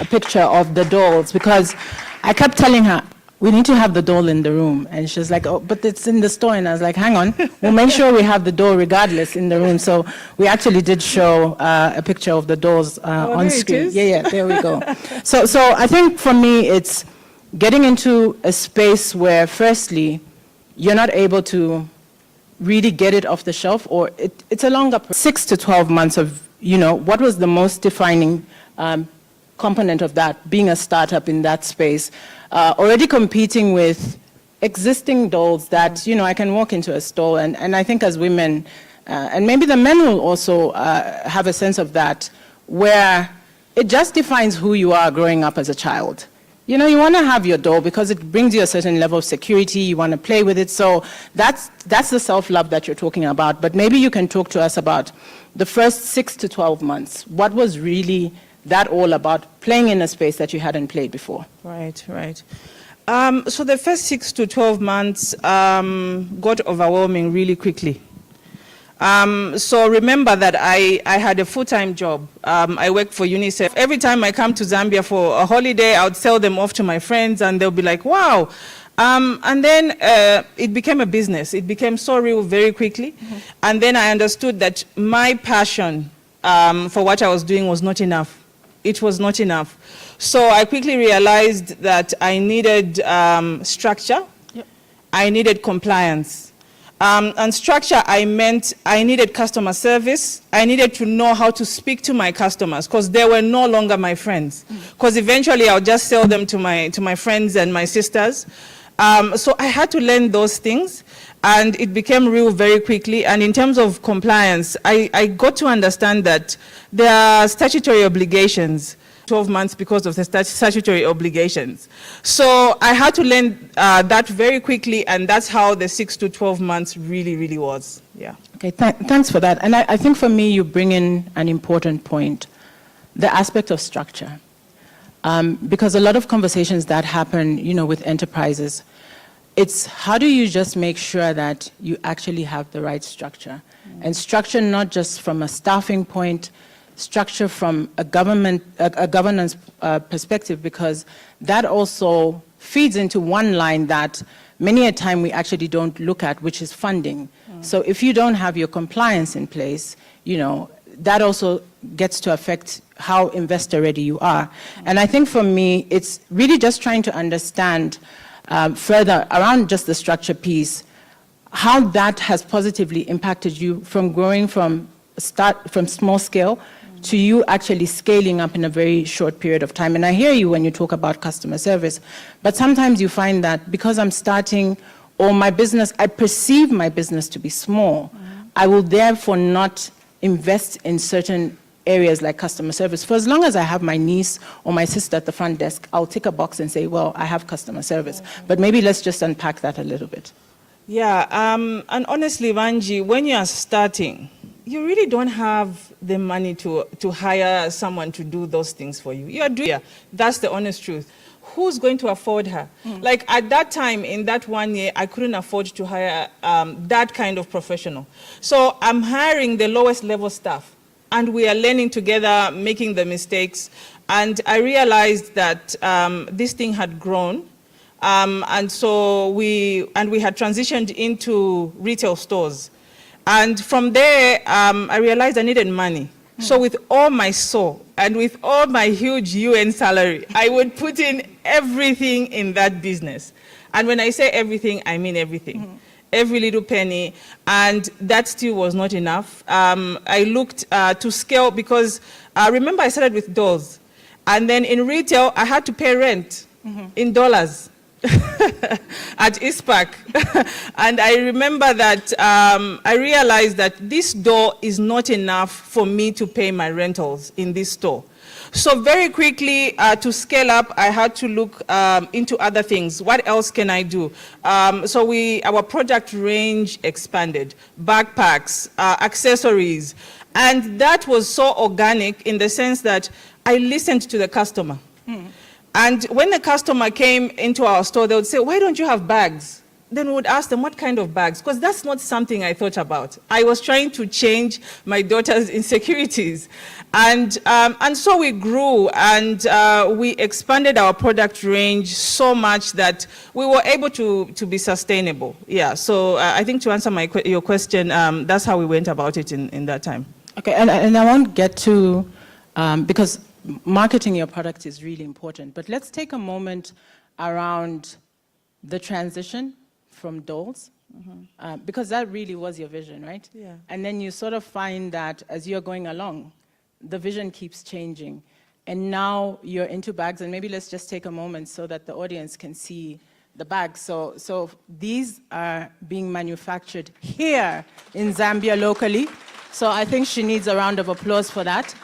a picture of the dolls, because I kept telling her, we need to have the doll in the room. And she's like, oh, but it's in the store. And I was like, hang on, we'll make sure we have the doll regardless in the room. So we actually did show a picture of the dolls on screen. Yeah, there we go. So I think for me, it's getting into a space where, firstly, you're not able to really get it off the shelf, or it's a longer 6 to 12 months of, what was the most defining component of that, being a startup in that space, already competing with existing dolls that, I can walk into a store, and I think as women, and maybe the men will also have a sense of that, where it just defines who you are growing up as a child. You want to have your doll because it brings you a certain level of security, you want to play with it, so that's the self-love that you're talking about. But maybe you can talk to us about the first 6 to 12 months. What was really that all about, playing in a space that you hadn't played before? Right. So the first 6 to 12 months got overwhelming really quickly. So remember that I had a full-time job. I worked for UNICEF. Every time I come to Zambia for a holiday, I would sell them off to my friends, and they'll be like, wow. And then it became a business. It became so real very quickly. Mm-hmm. And then I understood that my passion for what I was doing was not enough. It was not enough. So I quickly realized that I needed structure. Yep. I needed compliance. And structure, I meant I needed customer service. I needed to know how to speak to my customers, because they were no longer my friends. Because eventually I'll just sell them to my friends and my sisters. So I had to learn those things, and it became real very quickly. And in terms of compliance, I got to understand that there are statutory obligations. 12 months because of the statutory obligations. So I had to learn that very quickly, and that's how the 6 to 12 months really was. Yeah. Okay, thanks for that. And I think for me, you bring in an important point, the aspect of structure. Because a lot of conversations that happen, with enterprises, it's how do you just make sure that you actually have the right structure? And structure not just from a staffing point, structure from a governance perspective, because that also feeds into one line that many a time we actually don't look at, which is funding. So if you don't have your compliance in place, that also gets to affect how investor ready you are. And I think for me, it's really just trying to understand further around just the structure piece, how that has positively impacted you from growing from small scale to you actually scaling up in a very short period of time. And I hear you when you talk about customer service, but sometimes you find that because I'm starting, or my business, I perceive my business to be small, I will therefore not invest in certain areas like customer service. For as long as I have my niece or my sister at the front desk, I'll tick a box and say, well, I have customer service. But maybe let's just unpack that a little bit. Yeah, and honestly, Vanji, when you are starting, you really don't have the money to hire someone to do those things for you. You are doing it. That's the honest truth. Who's going to afford her? Like at that time, in that 1 year, I couldn't afford to hire that kind of professional. So I'm hiring the lowest level staff, and we are learning together, making the mistakes. And I realized that this thing had grown. And so we had transitioned into retail stores. And from there, I realized I needed money. So with all my soul and with all my huge UN salary, I would put in everything in that business. And when I say everything, I mean everything. Every little penny. And that still was not enough. I looked to scale because, remember I started with dolls. And then in retail, I had to pay rent in dollars. At ISPAC. And I remember that I realized that this door is not enough for me to pay my rentals in this store. So very quickly, to scale up, I had to look into other things. What else can I do? So our product range expanded, backpacks, accessories. And that was so organic in the sense that I listened to the customer. And when the customer came into our store, they would say, why don't you have bags? then we would ask them, what kind of bags? Because that's not something I thought about. I was trying to change my daughter's insecurities. And so we grew, and we expanded our product range so much that we were able to be sustainable. Yeah, so I think to answer your question, that's how we went about it in that time. Okay, and I won't get to, because marketing your product is really important, but let's take a moment around the transition from dolls, because that really was your vision, right? Yeah. And then you sort of find that as you're going along, the vision keeps changing. And now you're into bags, and maybe let's just take a moment so that the audience can see the bags. So these are being manufactured here in Zambia locally. So I think she needs a round of applause for that.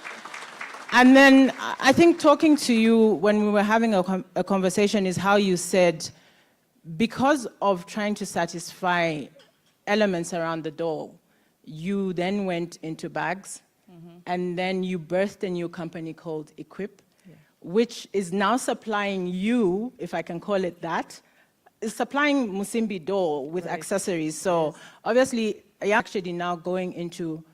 And then I think talking to you when we were having a conversation is how you said, because of trying to satisfy elements around the doll, you then went into bags, and then you birthed a new company called Equip, which is now supplying you, if I can call it that, is supplying Musimbi doll with accessories. So obviously, you're actually now going into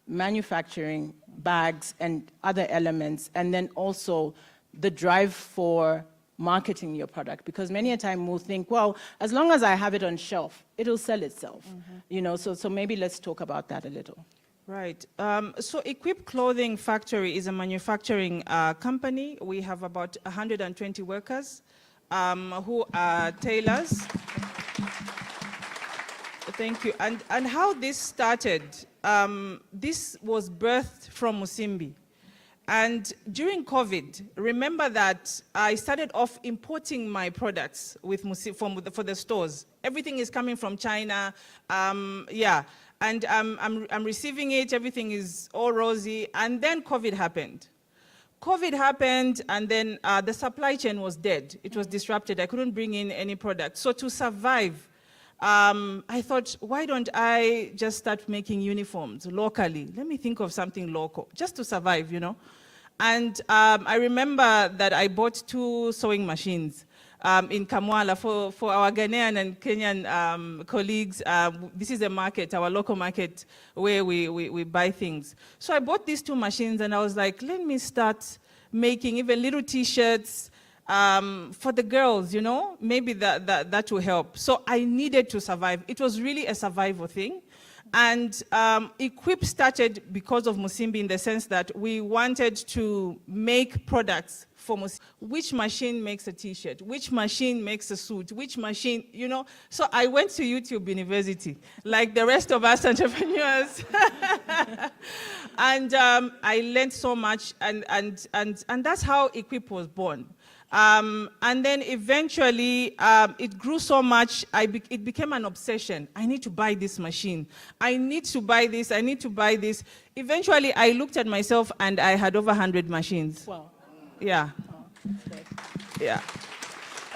manufacturing bags and other elements, and then also the drive for marketing your product, because many a time we'll think, well, as long as I have it on shelf, it'll sell itself. You know, so maybe let's talk about that a little. Right. So Equip Clothing Factory is a manufacturing company. We have about 120 workers who are tailors. Thank you. And how this started, this was birthed from Musimbi. And during COVID, remember that I started off importing my products with for the stores. Everything is coming from China, yeah. And I'm receiving it, everything is all rosy, and then COVID happened. COVID happened, and then the supply chain was dead. It was disrupted. I couldn't bring in any product. So to survive, I thought, why don't I just start making uniforms locally? Let me think of something local, just to survive, you know. And I remember that I bought 2 sewing machines in Kamwala for our Ghanaian and Kenyan colleagues. This is a market, our local market, where we buy things. So I bought these 2 machines, and I was like, let me start making even little T-shirts for the girls, you know, maybe that will help. So I needed to survive. It was really a survival thing. And Equip started because of Musimbi, in the sense that we wanted to make products for Musimbi. Which machine makes a T-shirt? Which machine makes a suit? Which machine, you know? So I went to YouTube University, like the rest of us entrepreneurs. And I learned so much, and that's how Equip was born. And then eventually, it grew so much, it became an obsession. I need to buy this machine. I need to buy this. I need to buy this. Eventually, I looked at myself, and I had over 100 machines. Wow. Yeah. Oh, that's great. Yeah.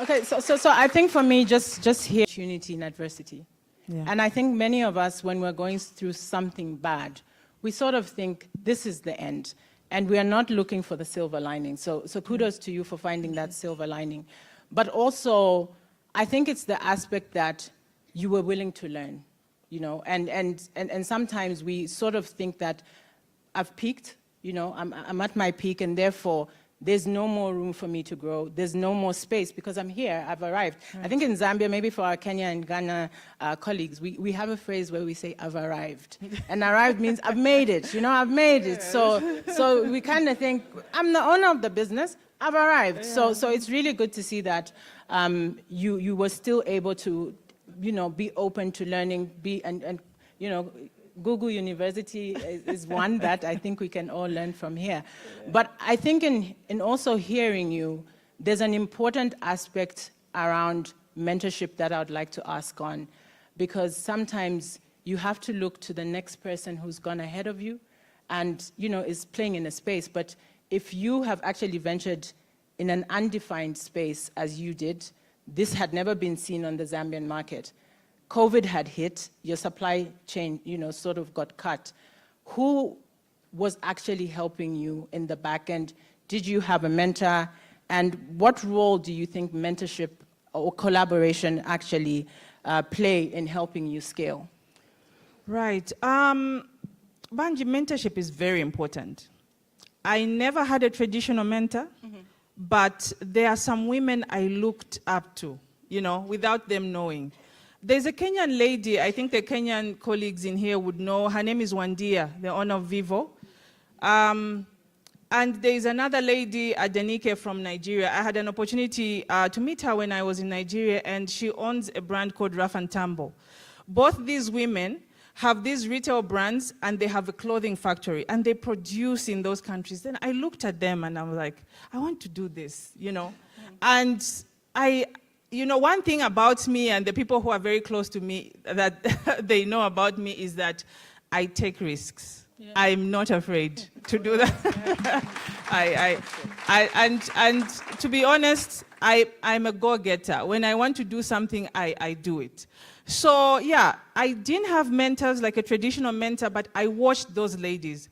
Okay, so I think for me, just here, opportunity in adversity. Yeah. And I think many of us, when we're going through something bad, we sort of think this is the end. And we are not looking for the silver lining. So kudos to you for finding that silver lining. But also, I think it's the aspect that you were willing to learn, you know, and sometimes we sort of think that I've peaked, you know, I'm at my peak, and therefore there's no more room for me to grow. There's no more space because I'm here, I've arrived. Right. I think in Zambia, maybe for our Kenya and Ghana colleagues, we have a phrase where we say, I've arrived. And arrived means I've made it, you know, I've made it. So we kind of think, I'm the owner of the business, I've arrived. Yeah. So it's really good to see that you were still able to, you know, be open to learning, and you know, Google University is one that I think we can all learn from here. But I think in also hearing you, there's an important aspect around mentorship that I would like to ask on, because sometimes you have to look to the next person who's gone ahead of you and, you know, is playing in a space. But if you have actually ventured in an undefined space as you did, this had never been seen on the Zambian market. COVID had hit, your supply chain, you know, sort of got cut. Who was actually helping you in the back end? Did you have a mentor? And what role do you think mentorship or collaboration actually play in helping you scale? Right. Banji, mentorship is very important. I never had a traditional mentor, but there are some women I looked up to, you know, without them knowing. There's a Kenyan lady, I think the Kenyan colleagues in here would know. Her name is Wandia, the owner of Vivo. And there's another lady, Adenike, from Nigeria. I had an opportunity to meet her when I was in Nigeria, and she owns a brand called Raf and Tambo. Both these women have these retail brands, and they have a clothing factory, and they produce in those countries. Then I looked at them, and I was like, I want to do this, you know? And you know, one thing about me and the people who are very close to me that they know about me is that I take risks. Yeah. I'm not afraid to do that. And to be honest, I'm a go-getter. When I want to do something, I do it. So yeah, I didn't have mentors like a traditional mentor, but I watched those ladies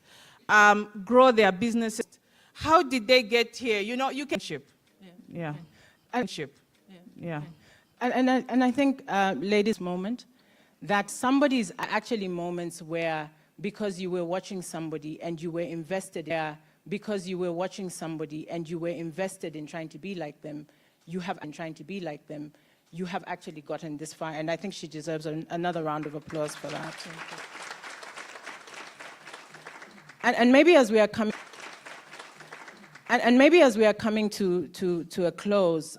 grow their businesses. How did they get here? You know, you can ship. Yeah. And ship. Yeah. And I think, ladies, moment, that somebody's actually moments where because you were watching somebody and you were invested there, because you were watching somebody and you were invested in trying to be like them, you have actually gotten this far. And I think she deserves another round of applause for that. And maybe as we are coming, to a close,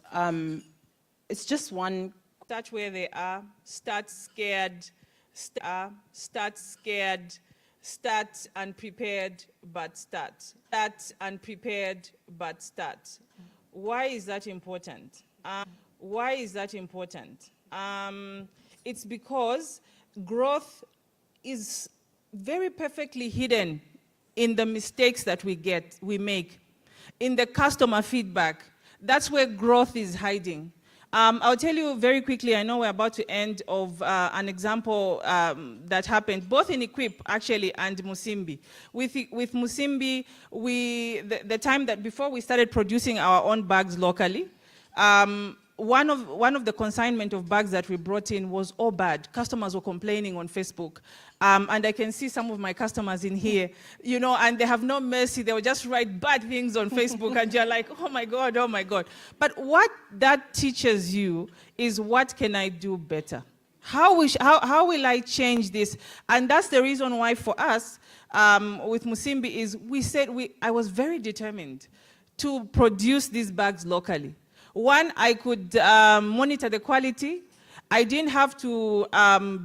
it's just one. Start where they are. Start scared. Start scared. Start unprepared, but start. Start unprepared, but start. Why is that important? Why is that important? It's because growth is very perfectly hidden in the mistakes that we make, in the customer feedback. That's where growth is hiding. I'll tell you very quickly, I know we're about to end, of an example that happened both in Equip actually and Musimbi. With Musimbi, the time that before we started producing our own bags locally, one of the consignment of bags that we brought in was all bad. Customers were complaining on Facebook. And I can see some of my customers in here, you know, and they have no mercy. They will just write bad things on Facebook and you're like, oh my God, oh my God. But what that teaches you is, what can I do better? How will I change this? And that's the reason why for us, with Musimbi, is I was very determined to produce these bags locally. One, I could monitor the quality. I didn't have to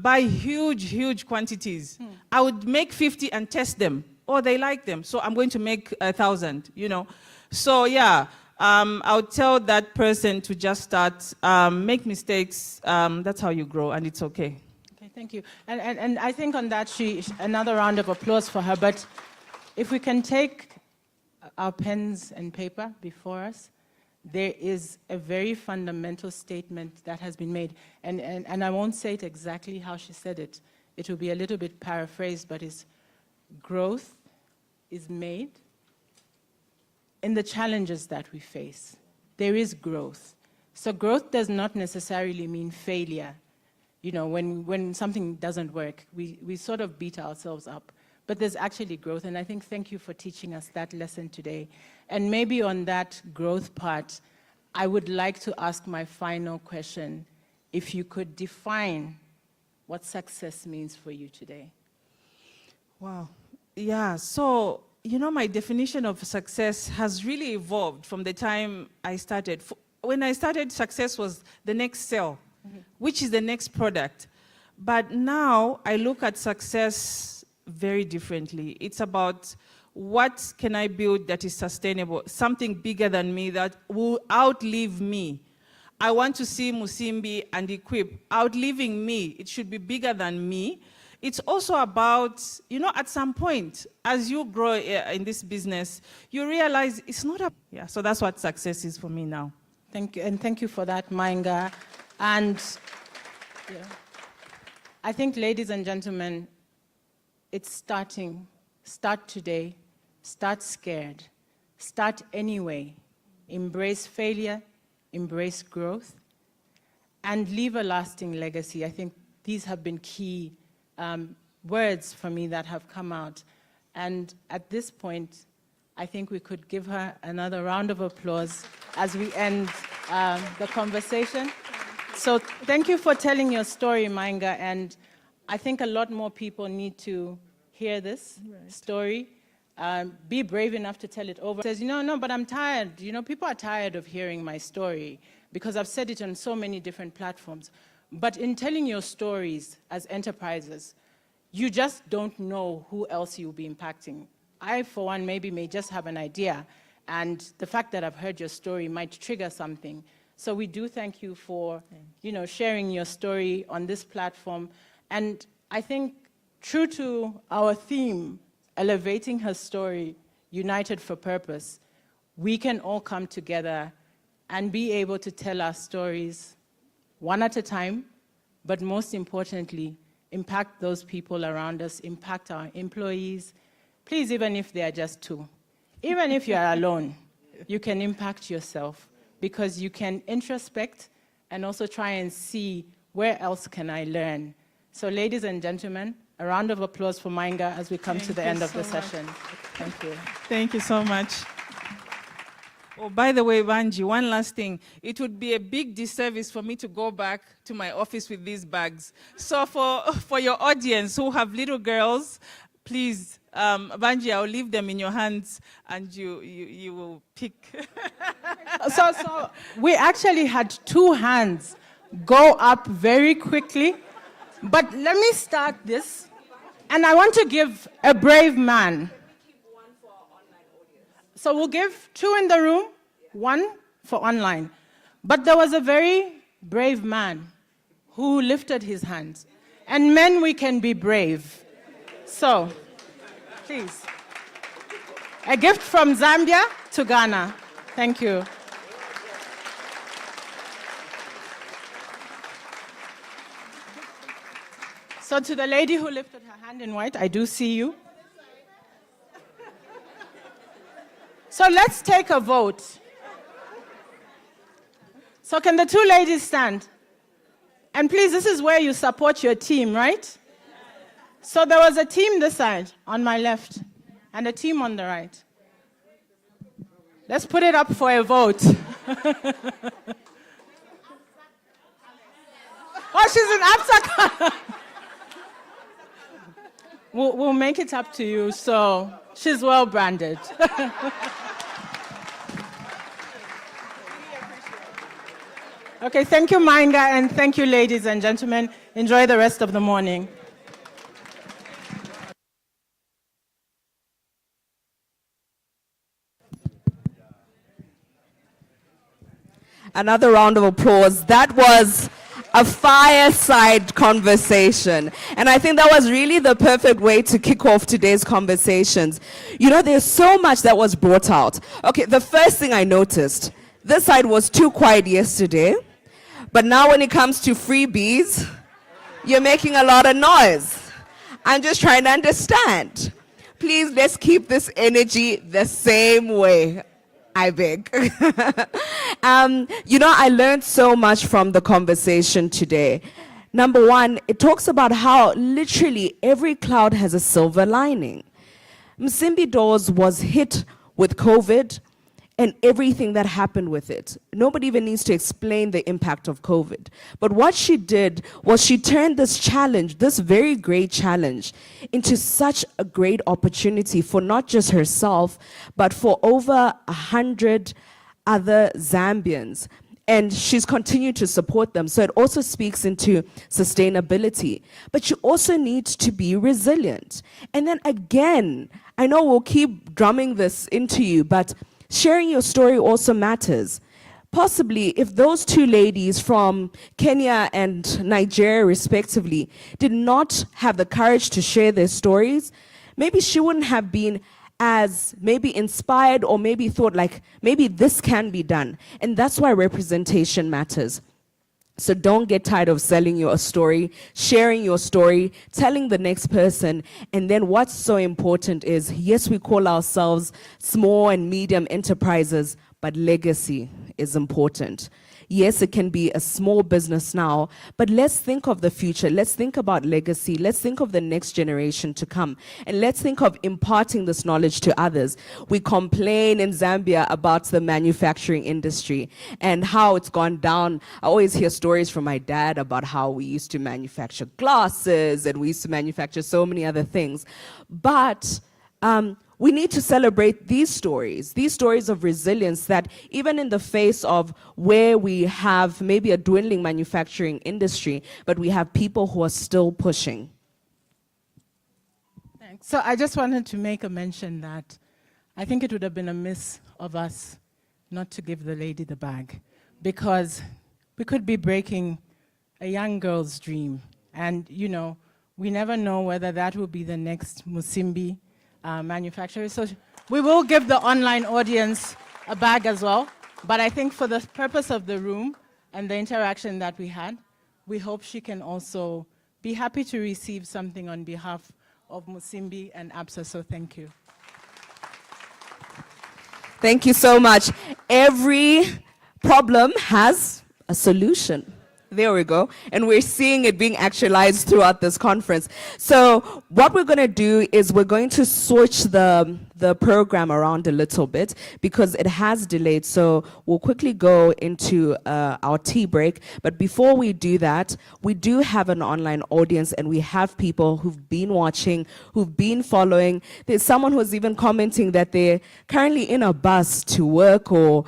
buy huge quantities. I would make 50 and test them. Oh, they like them, so I'm going to make 1,000, you know. So yeah, I would tell that person to just start, make mistakes. That's how you grow, and it's okay. Okay, thank you. And I think on that, another round of applause for her. But if we can take our pens and paper before us, there is a very fundamental statement that has been made. And I won't say it exactly how she said it. It will be a little bit paraphrased, but it's growth is made in the challenges that we face. There is growth. So growth does not necessarily mean failure. You know, when something doesn't work, we sort of beat ourselves up. But there's actually growth, and I think thank you for teaching us that lesson today. And maybe on that growth part, I would like to ask my final question. If you could define what success means for you today. Wow. Yeah, so, you know, my definition of success has really evolved from the time I started. When I started, success was the next sale, which is the next product. But now I look at success very differently. It's about, what can I build that is sustainable, something bigger than me that will outlive me. I want to see Musimbi and Equip outliving me. It should be bigger than me. It's also about, you know, at some point, as you grow in this business, you realize it's not a... Yeah, so that's what success is for me now. Thank you, and thank you for that, Mainga. And yeah, I think, ladies and gentlemen, it's starting. Start today. Start scared. Start anyway. Embrace failure. Embrace growth. and leave a lasting legacy. I think these have been key words for me that have come out. And at this point, I think we could give her another round of applause as we end the conversation. So thank you for telling your story, Mainga, and I think a lot more people need to hear this story. Be brave enough to tell it over. Says, no, but I'm tired. People are tired of hearing my story because I've said it on so many different platforms. But in telling your stories as enterprises, you just don't know who else you'll be impacting. I, for one, maybe may just have an idea, and the fact that I've heard your story might trigger something. So we do thank you for, sharing your story on this platform. And I think, true to our theme, elevating her story, united for purpose, we can all come together and be able to tell our stories one at a time, but most importantly, impact those people around us, impact our employees. Please, even if they are just two, even if you are alone, you can impact yourself because you can introspect and also try and see where else can I learn. So ladies and gentlemen, a round of applause for Mainga as we come to the end of the session. Thank you. Thank you so much. Oh, by the way, Vanji, one last thing. It would be a big disservice for me to go back to my office with these bags. So for your audience who have little girls, please, Vanji, I'll leave them in your hands and you will pick. So we actually had two hands go up very quickly, but let me start this. And I want to give a brave man. So we'll give two in the room, one for online. But there was a very brave man who lifted his hands. And men, we can be brave. So, please. A gift from Zambia to Ghana. Thank you. So to the lady who lifted her hand in white, I do see you. So let's take a vote. So can the two ladies stand? And please, this is where you support your team, right? So there was a team this side, on my left, and a team on the right. Let's put it up for a vote. Oh, she's an Absa. We'll make it up to you, so she's well branded. Okay, thank you, Mainga, and thank you, ladies and gentlemen. Enjoy the rest of the morning. Another round of applause. That was a fireside conversation. And I think that was really the perfect way to kick off today's conversations. There's so much that was brought out. Okay, the first thing I noticed, this side was too quiet yesterday, but now when it comes to freebies, you're making a lot of noise. I'm just trying to understand. Please, let's keep this energy the same way. I beg. I learned so much from the conversation today. Number one, it talks about how literally every cloud has a silver lining. Msimbi Doors was hit with COVID and everything that happened with it. Nobody even needs to explain the impact of COVID. But what she did was she turned this challenge, this very great challenge, into such a great opportunity for not just herself, but for over 100 other Zambians. And she's continued to support them. So it also speaks into sustainability. But you also need to be resilient. And then again, I know we'll keep drumming this into you, but sharing your story also matters. Possibly, if those two ladies from Kenya and Nigeria, respectively, did not have the courage to share their stories, maybe she wouldn't have been as maybe inspired or maybe thought like, maybe this can be done. And that's why representation matters. So don't get tired of selling your story, sharing your story, telling the next person. And then what's so important is, yes, we call ourselves small and medium enterprises, but legacy is important. Yes, it can be a small business now, but let's think of the future. Let's think about legacy. Let's think of the next generation to come. And let's think of imparting this knowledge to others. We complain in Zambia about the manufacturing industry and how it's gone down. I always hear stories from my dad about how we used to manufacture glasses and we used to manufacture so many other things. But we need to celebrate these stories of resilience, that even in the face of where we have maybe a dwindling manufacturing industry, but we have people who are still pushing. Thanks. So I just wanted to make a mention that I think it would have been amiss of us not to give the lady the bag, because we could be breaking a young girl's dream. And, you know, we never know whether that will be the next Musimbi manufacturer. So we will give the online audience a bag as well. But I think for the purpose of the room and the interaction that we had, we hope she can also be happy to receive something on behalf of Musimbi and Absa. So thank you. Thank you so much. Every problem has a solution. There we go. And we're seeing it being actualized throughout this conference. So what we're going to do is we're going to switch the program around a little bit because it has delayed. So we'll quickly go into our tea break. But before we do that, we do have an online audience and we have people who've been watching, who've been following. There's someone who's even commenting that they're currently in a bus to work or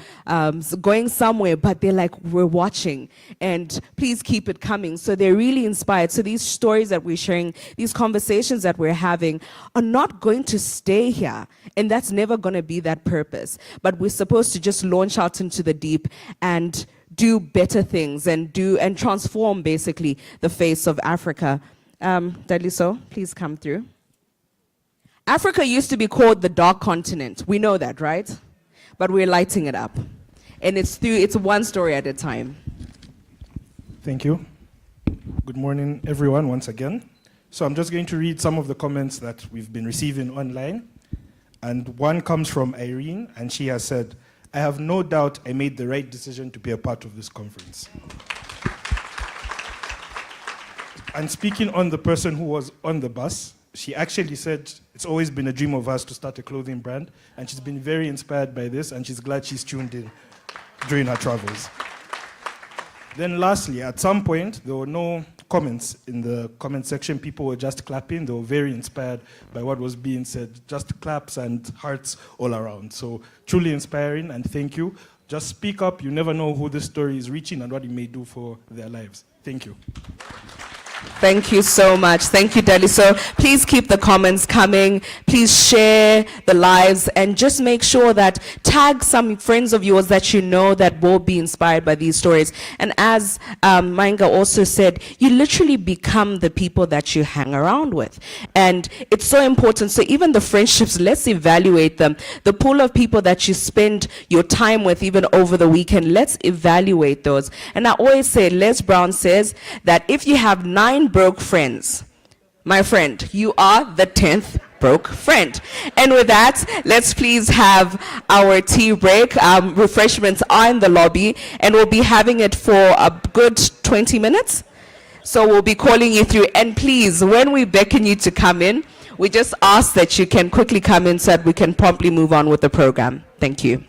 going somewhere, but they're like, we're watching. And please keep it coming. So they're really inspired. So these stories that we're sharing, these conversations that we're having are not going to stay here. And that's never going to be that purpose. But we're supposed to just launch out into the deep and do better things and transform basically the face of Africa. Daliso, please come through. Africa used to be called the dark continent. We know that, right? But we're lighting it up. And it's one story at a time. Thank you. Good morning, everyone, once again. So I'm just going to read some of the comments that we've been receiving online. And one comes from Irene, and she has said, I have no doubt I made the right decision to be a part of this conference. And speaking on the person who was on the bus, she actually said it's always been a dream of hers to start a clothing brand, and she's been very inspired by this, and she's glad she's tuned in during her travels. Then lastly, at some point, there were no comments in the comment section. People were just clapping. They were very inspired by what was being said. Just claps and hearts all around. So truly inspiring, and thank you. Just speak up. You never know who this story is reaching and what it may do for their lives. Thank you. Thank you so much. Thank you, Daliso. Please keep the comments coming. Please share the lives and just make sure that tag some friends of yours that you know that will be inspired by these stories. And as Mainga also said, you literally become the people that you hang around with. And it's so important. So even the friendships, let's evaluate them. The pool of people that you spend your time with even over the weekend, let's evaluate those. And I always say, Les Brown says that if you have 9 broke friends, my friend, you are the 10th broke friend. And with that, let's please have our tea break. Refreshments are in the lobby, and we'll be having it for a good 20 minutes. So we'll be calling you through. And please, when we beckon you to come in, we just ask that you can quickly come in so that we can promptly move on with the program. Thank you.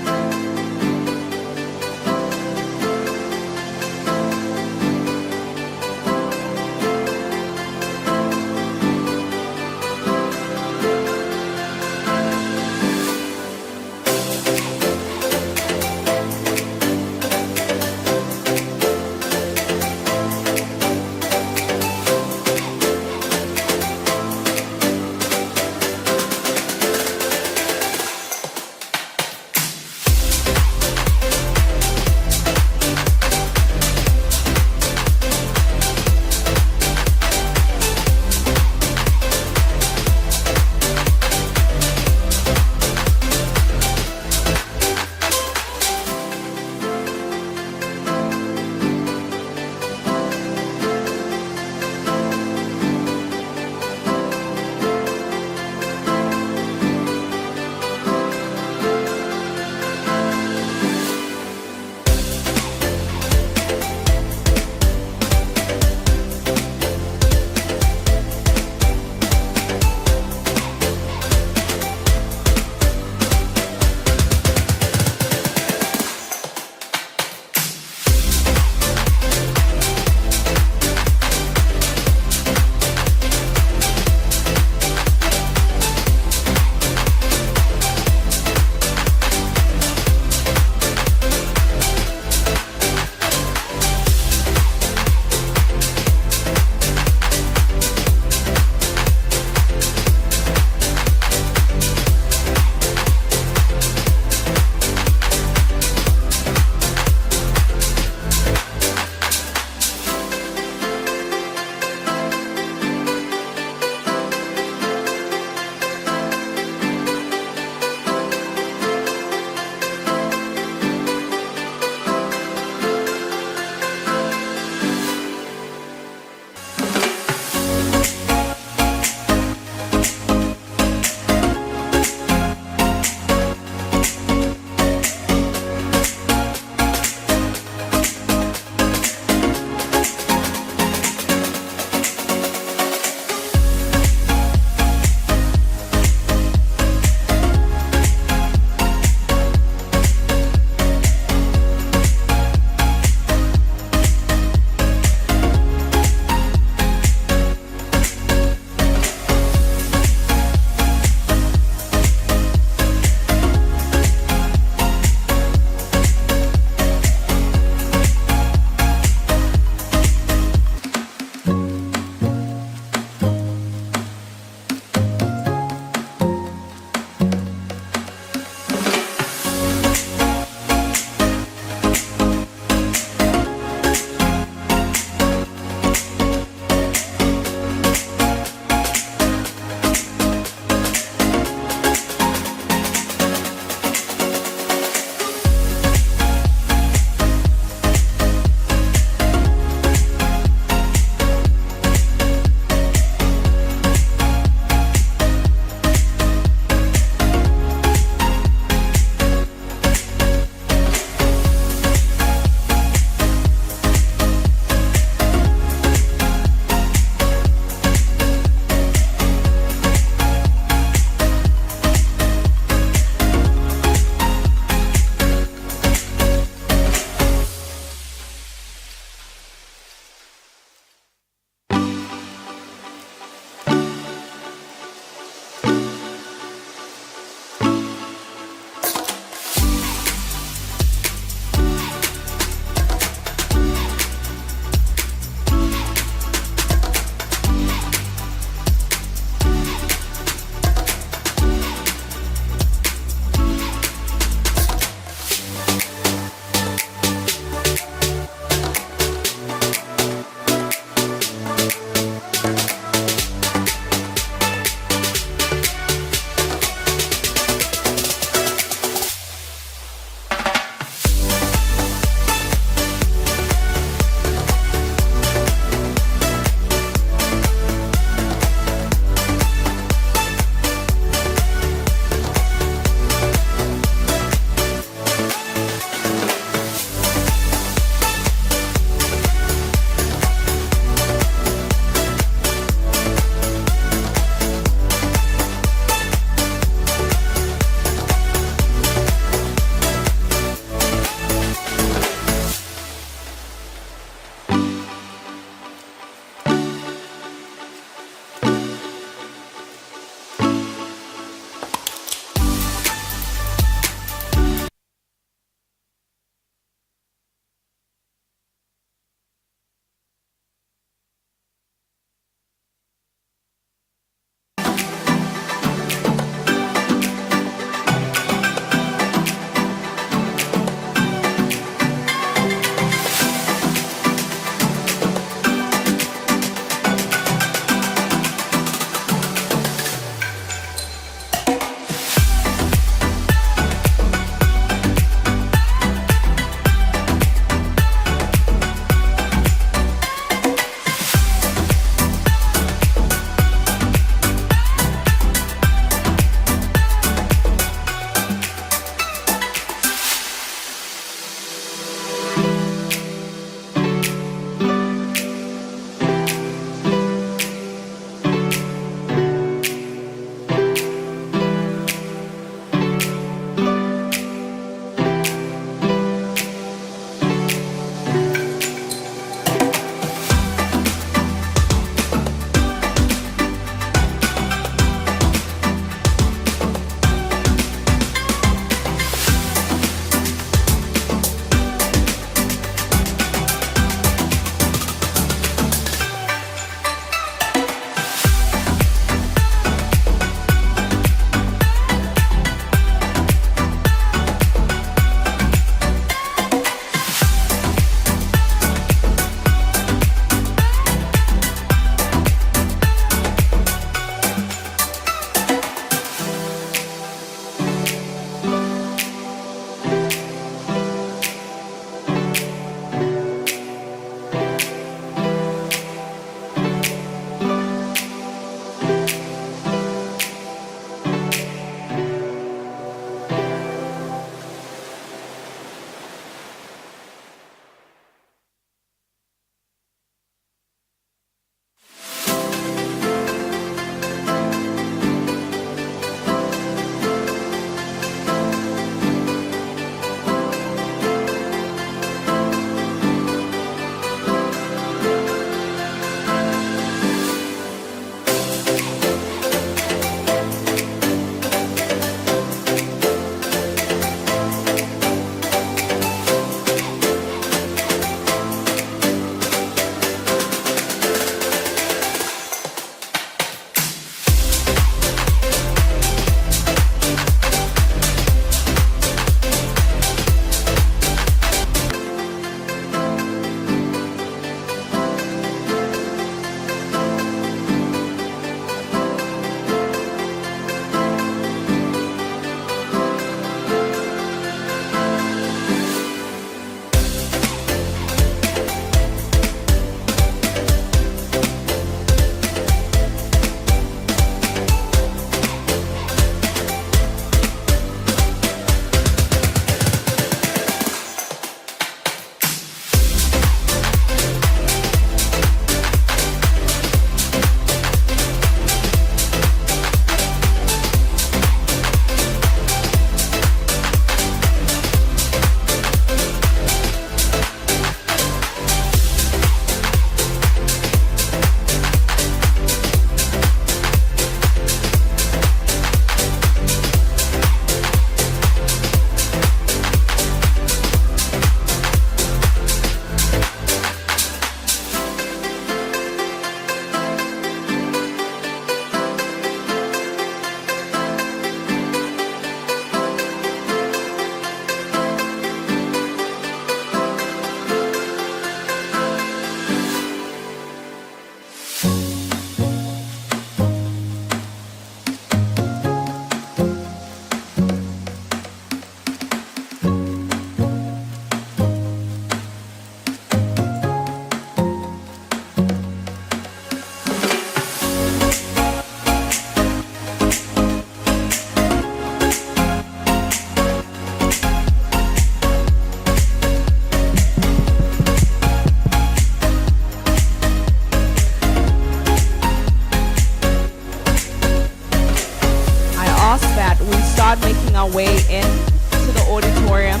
our way in to the auditorium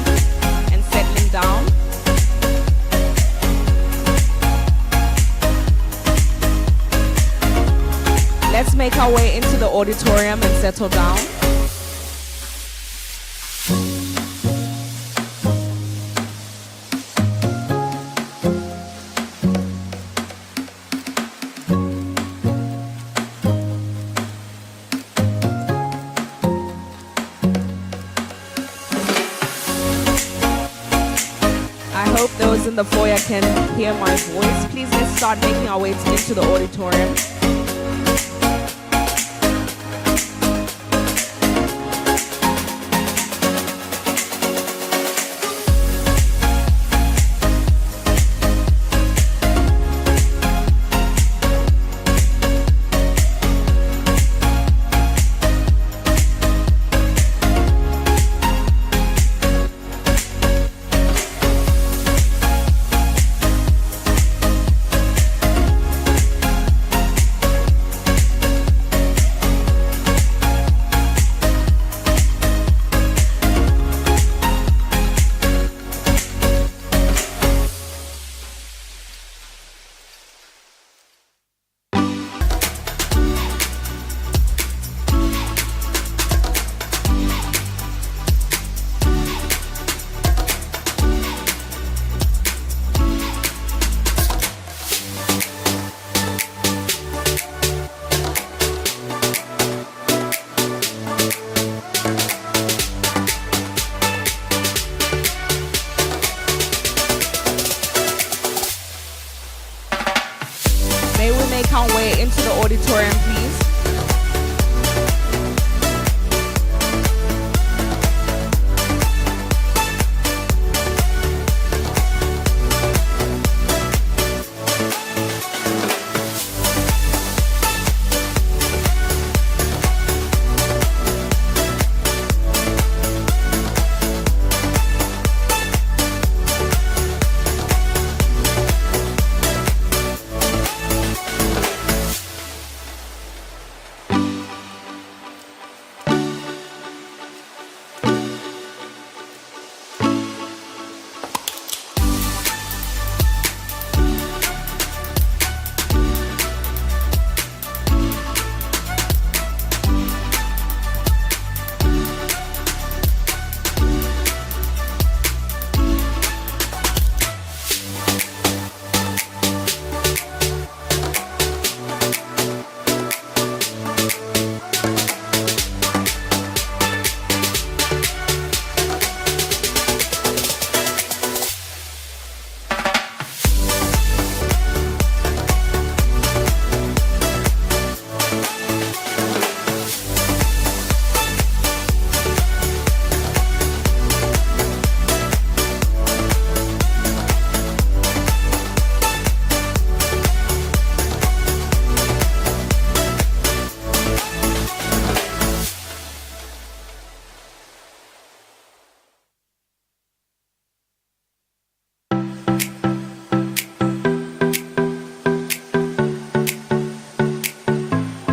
and settling down. Let's make our way into the auditorium and settle down. I hope those in the foyer can hear my voice. Please, let's start making our way into the auditorium. May we make our way into the auditorium, please?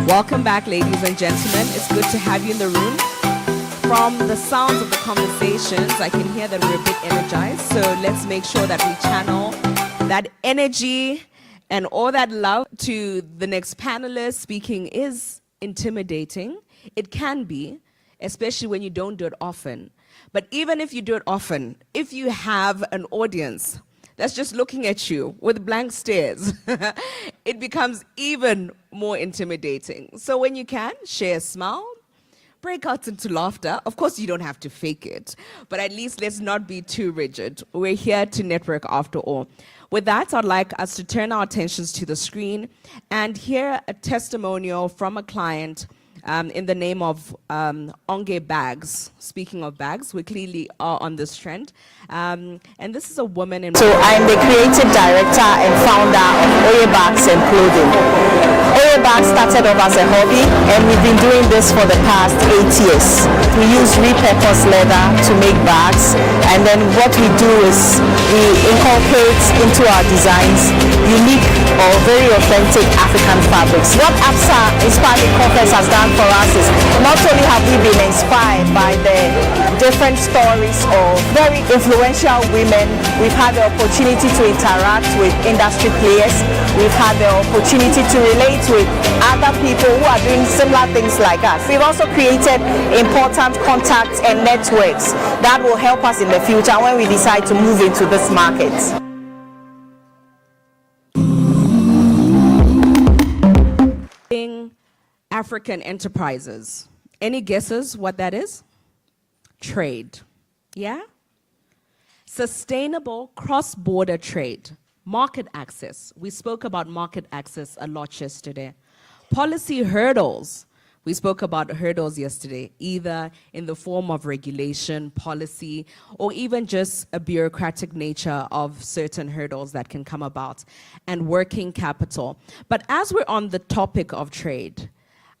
Welcome back, ladies and gentlemen. It's good to have you in the room. From the sounds of the conversations, I can hear that we're a bit energized. So let's make sure that we channel that energy and all that love to the next panelist. Speaking is intimidating. It can be, especially when you don't do it often. But even if you do it often, if you have an audience that's just looking at you with blank stares, it becomes even more intimidating. So when you can, share a smile, break out into laughter. Of course, you don't have to fake it, but at least let's not be too rigid. We're here to network after all. With that, I'd like us to turn our attentions to the screen and hear a testimonial from a client in the name of Onge Bags. Speaking of bags, we clearly are on this trend. And this is a woman in... So I'm the creative director and founder of Oye Bags and Clothing. Oye Bags started off as a hobby, and we've been doing this for the past 8 years. We use repurposed leather to make bags, and then what we do is we incorporate into our designs unique or very authentic African fabrics. What Absa Hispanic Conference has done for us is not only have we been inspired by the different stories of very influential women, we've had the opportunity to interact with industry players, we've had the opportunity to relate with other people who are doing similar things like us. We've also created important contacts and networks that will help us in the future when we decide to move into this market. African enterprises. Any guesses what that is? Trade. Yeah? Sustainable cross-border trade. Market access. We spoke about market access a lot yesterday. Policy hurdles. We spoke about hurdles yesterday, either in the form of regulation, policy, or even just a bureaucratic nature of certain hurdles that can come about, and working capital. But as we're on the topic of trade,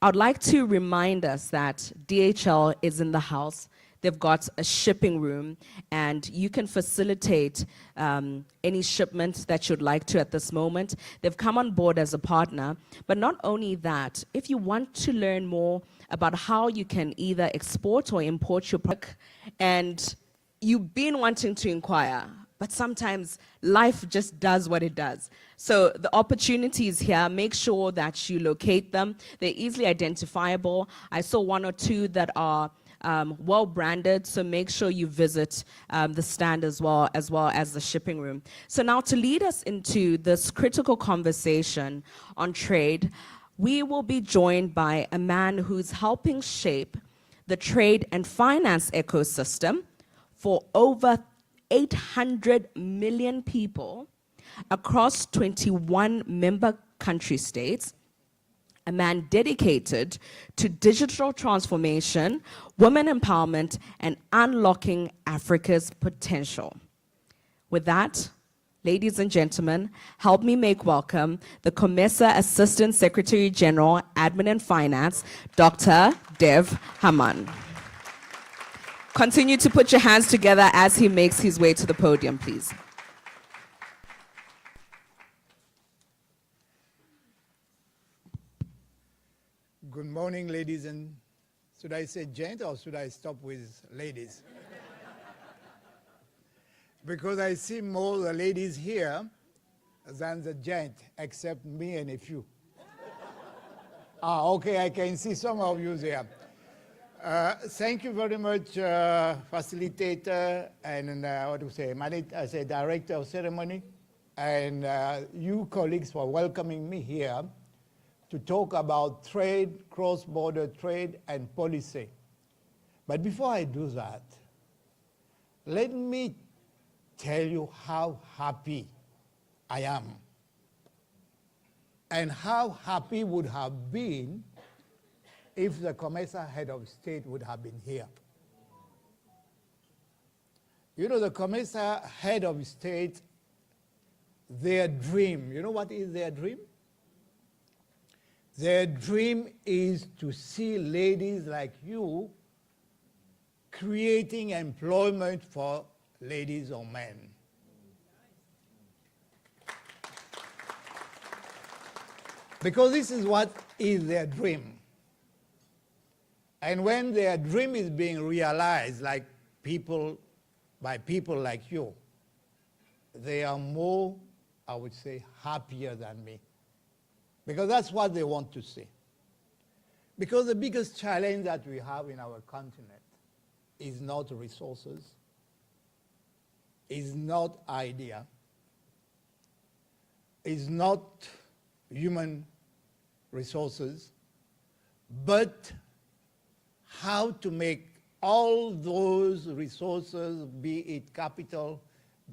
I'd like to remind us that DHL is in the house. They've got a shipping room, and you can facilitate any shipment that you'd like to at this moment. They've come on board as a partner, but not only that, if you want to learn more about how you can either export or import your product, and you've been wanting to inquire, but sometimes life just does what it does. So the opportunity is here. Make sure that you locate them. They're easily identifiable. I saw one or two that are well branded, so make sure you visit the stand as well as the shipping room. So now, to lead us into this critical conversation on trade, we will be joined by a man who's helping shape the trade and finance ecosystem for over 800 million people across 21 member country states. A man dedicated to digital transformation, women empowerment, and unlocking Africa's potential. With that, ladies and gentlemen, help me make welcome the COMESA Assistant Secretary General, Admin and Finance, Dr. Dev Haman. Continue to put your hands together as he makes his way to the podium, please. Good morning, ladies, and should I say gent or should I stop with ladies? Because I see more the ladies here than the gent, except me and a few. Okay, I can see some of you there. Thank you very much, facilitator and director of ceremony, and you colleagues for welcoming me here to talk about trade, cross-border trade, and policy. But before I do that, let me tell you how happy I am, and how happy would have been if the COMESA head of state would have been here. You know, the COMESA head of state, their dream, you know what is their dream? Their dream is to see ladies like you creating employment for ladies or men. Because this is what is their dream. And when their dream is being realized by people like you, they are more, I would say, happier than me. Because that's what they want to see. Because the biggest challenge that we have in our continent is not resources, is not idea, is not human resources, but how to make all those resources, be it capital,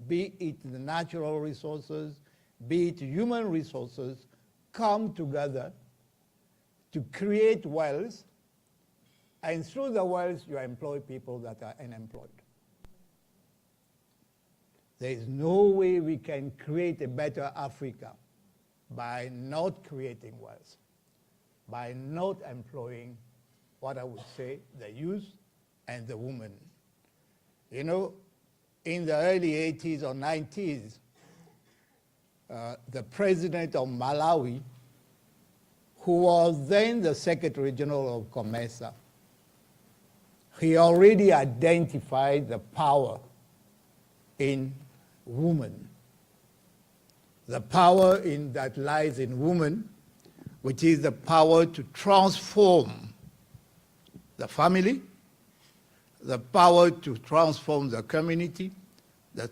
be it the natural resources, be it human resources, come together to create wealth, and through the wealth you employ people that are unemployed. There is no way we can create a better Africa by not creating wealth, by not employing what I would say the youth and the women. You know, in the early 80s or 90s, the president of Malawi, who was then the Secretary General of COMESA. He already identified the power in women. The power that lies in women, which is the power to transform the family, the power to transform the community, the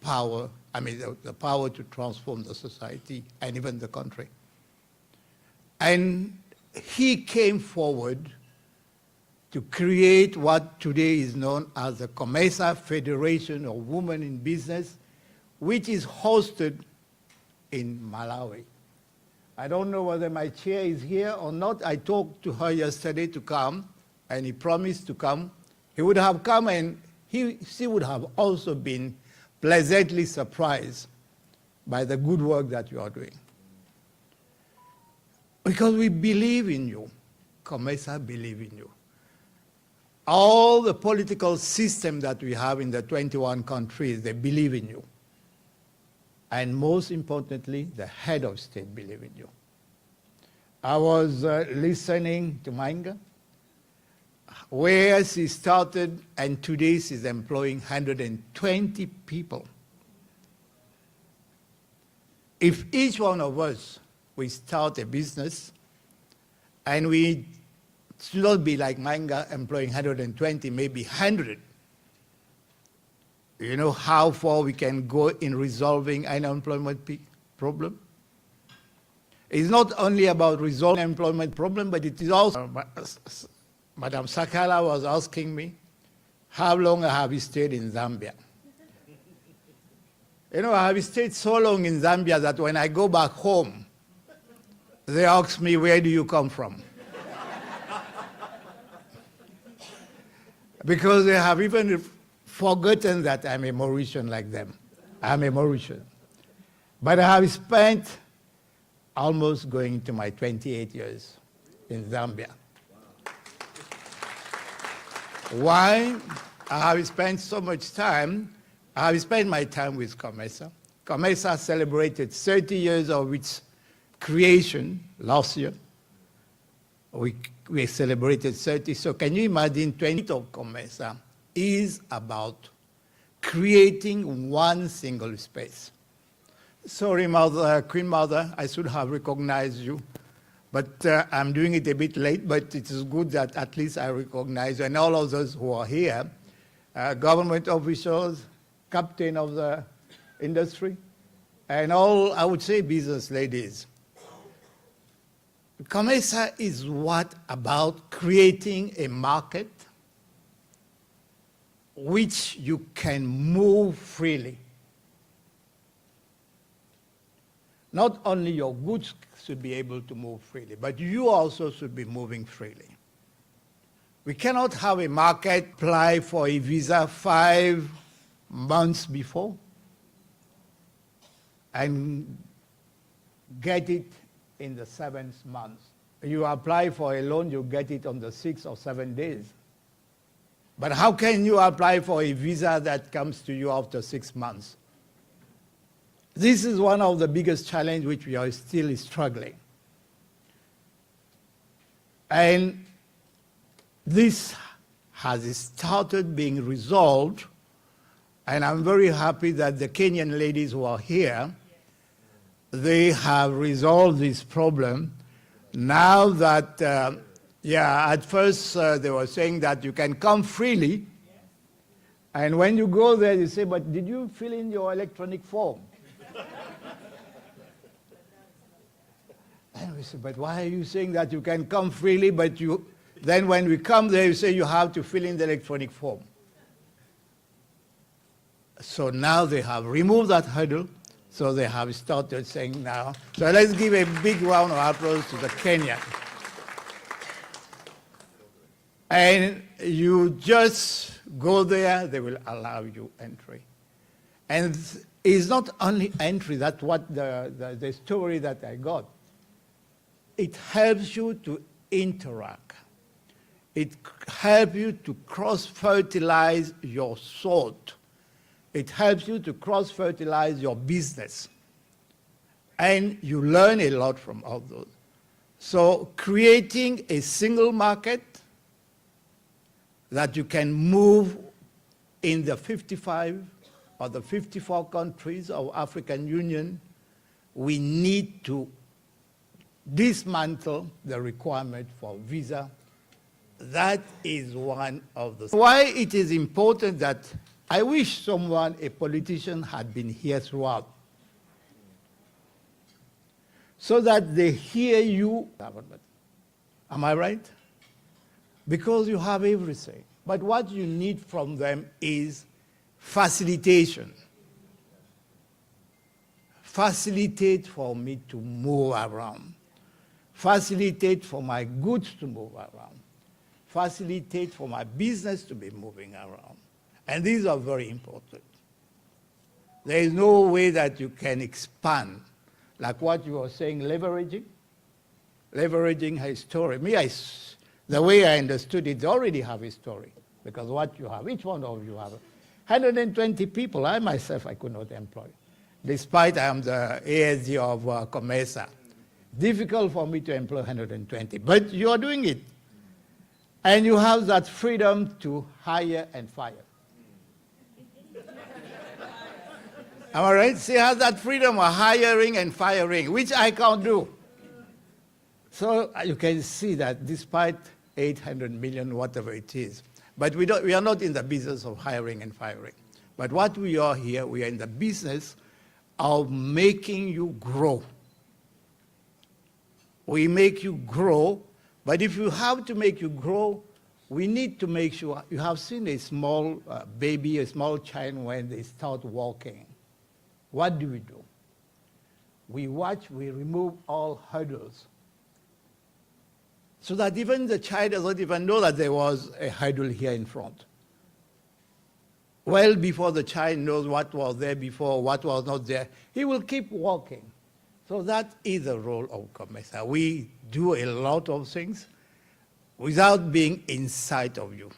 power to transform the society and even the country. And he came forward to create what today is known as the COMESA Federation of Women in Business, which is hosted in Malawi. I don't know whether my chair is here or not. I talked to her yesterday to come, and he promised to come. He would have come, and she would have also been pleasantly surprised by the good work that you are doing. Because we believe in you. COMESA believe in you. All the political system that we have in the 21 countries, they believe in you. And most importantly, the head of state believe in you. I was listening to Mainga, where she started, and today she's employing 120 people. If each one of us, we start a business, and we should not be like Mainga employing 120, maybe 100, you know how far we can go in resolving unemployment problem? It's not only about resolving employment problem, but it is also, Madam Sakala was asking me, how long have you stayed in Zambia? You know, I have stayed so long in Zambia that when I go back home, they ask me, where do you come from? Because they have even forgotten that I'm a Mauritian like them. I'm a Mauritian. But I have spent almost going to my 28 years in Zambia. Why I have spent so much time? I have spent my time with COMESA. COMESA celebrated 30 years of its creation last year. We celebrated 30. So can you imagine 20 of COMESA is about creating one single space. Sorry, Mother, Queen Mother, I should have recognized you, but I'm doing it a bit late, but it is good that at least I recognize you, and all of those who are here, government officials, captain of the industry, and all, I would say, business ladies. COMESA is what about creating a market which you can move freely. Not only your goods should be able to move freely, but you also should be moving freely. We cannot have a market apply for a visa 5 months before and get it in the 7th month. You apply for a loan, you get it on the 6 or 7 days. But how can you apply for a visa that comes to you after 6 months? This is one of the biggest challenges which we are still struggling. And this has started being resolved, and I'm very happy that the Kenyan ladies who are here, they have resolved this problem. Now that, at first they were saying that you can come freely, and when you go there, you say, but did you fill in your electronic form? And we say, but why are you saying that you can come freely, but then when we come there, you say you have to fill in the electronic form? So now they have removed that hurdle, so they have started saying now. So let's give a big round of applause to the Kenyans. And you just go there, they will allow you entry. And it's not only entry, that's what the story that I got. It helps you to interact. It helps you to cross-fertilize your thought. It helps you to cross-fertilize your business. And you learn a lot from all those. So creating a single market that you can move in the 55 or the 54 countries of African Union, we need to dismantle the requirement for visa. That is one of the... Why it is important that I wish someone, a politician, had been here throughout, so that they hear you, government. Am I right? Because you have everything. But what you need from them is facilitation. Facilitate for me to move around. Facilitate for my goods to move around. Facilitate for my business to be moving around. And these are very important. There is no way that you can expand, like what you were saying, leveraging. Leveraging has story. The way I understood it, they already have a story. Because what you have, each one of you have 120 people. I myself, I could not employ. Despite I am the ASD of COMESA. Difficult for me to employ 120, but you are doing it. And you have that freedom to hire and fire. Am I right? She has that freedom of hiring and firing, which I can't do. So you can see that despite 800 million, whatever it is, but we are not in the business of hiring and firing. But what we are here, we are in the business of making you grow. We make you grow, but if you have to make you grow, we need to make sure, you have seen a small baby, a small child when they start walking. What do? We watch, we remove all hurdles. So that even the child doesn't even know that there was a hurdle here in front. Well before the child knows what was there before, what was not there, he will keep walking. So that is the role of COMESA. We do a lot of things without being inside of you.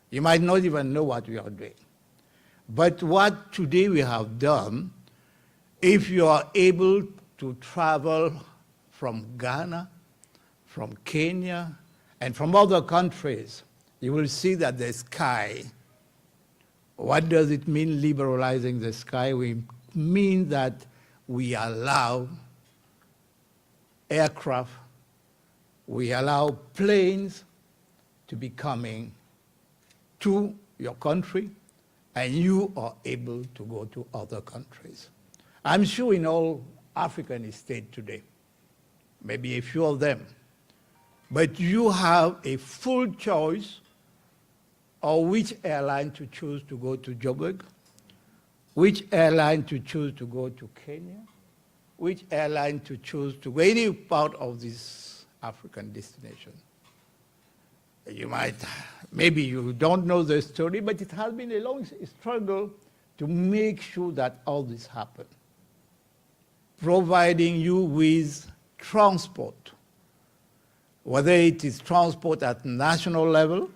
You might not even know what we are doing. But what today we have done, if you are able to travel from Ghana, from Kenya, and from other countries, you will see that the sky, what does it mean liberalizing the sky? We mean that we allow aircraft, we allow planes to be coming to your country, and you are able to go to other countries. I'm sure in all African states today, maybe a few of them, but you have a full choice of which airline to choose to go to Joburg, which airline to choose to go to Kenya, which airline to choose to go any part of this African destination. You might, maybe you don't know the story, but it has been a long struggle to make sure that all this happens. Providing you with transport, whether it is transport at national level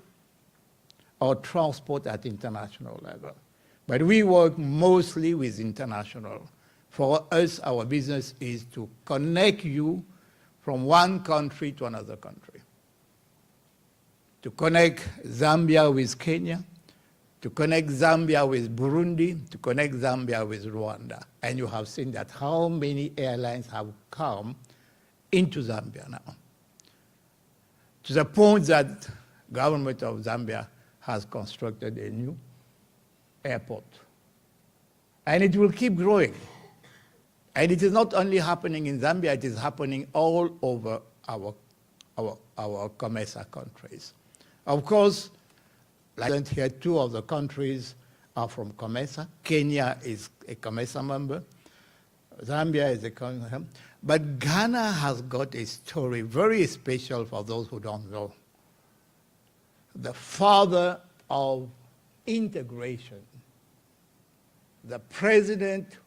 or transport at international level. But we work mostly with international. For us, our business is to connect you from one country to another country. To connect Zambia with Kenya, to connect Zambia with Burundi, to connect Zambia with Rwanda. And you have seen that how many airlines have come into Zambia now. To the point that government of Zambia has constructed a new airport. And it will keep growing. And it is not only happening in Zambia, it is happening all over our COMESA countries. Of course, like here, 2 of the countries are from COMESA. Kenya is a COMESA member. Zambia is a COMESA member. But Ghana has got a story very special for those who don't know. The father of integration, the president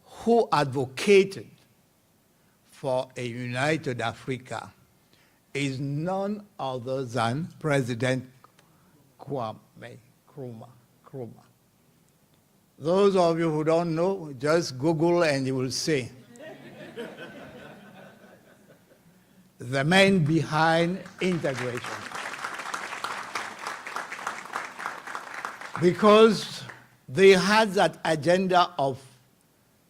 who advocated for a united Africa is none other than President Kwame Nkrumah. Those of you who don't know, just Google and you will see. The man behind integration. Because they had that agenda of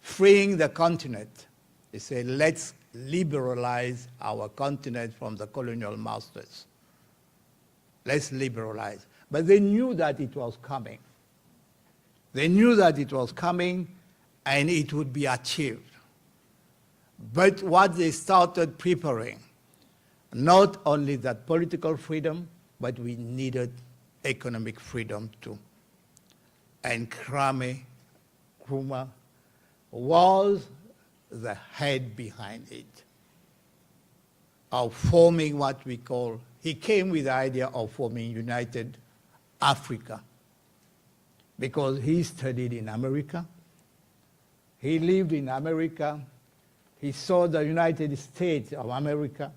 freeing the continent. They said, let's liberalize our continent from the colonial masters. Let's liberalize. But they knew that it was coming. They knew that it was coming and it would be achieved. But what they started preparing, not only that political freedom, but we needed economic freedom too. And Kwame Nkrumah was the head behind it, of forming what we call, he came with the idea of forming United Africa, because he studied in America, he lived in America, he saw the United States of America,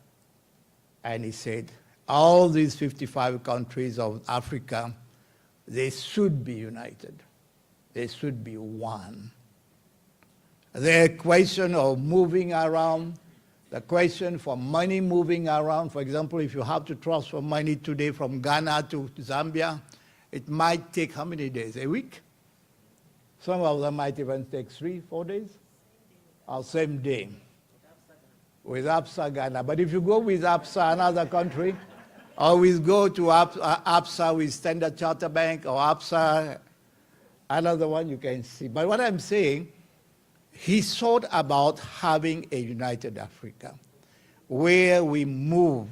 and he said, all these 55 countries of Africa, they should be united. They should be one. The question of moving around, the question for money moving around, for example, if you have to transfer money today from Ghana to Zambia, it might take how many days? A week? Some of them might even take 3-4 days, or same day with Absa Ghana. But if you go with Absa another country, or we go to Absa with Standard Chartered Bank, or Absa, another one you can see. But what I'm saying, he thought about having a united Africa, where we move,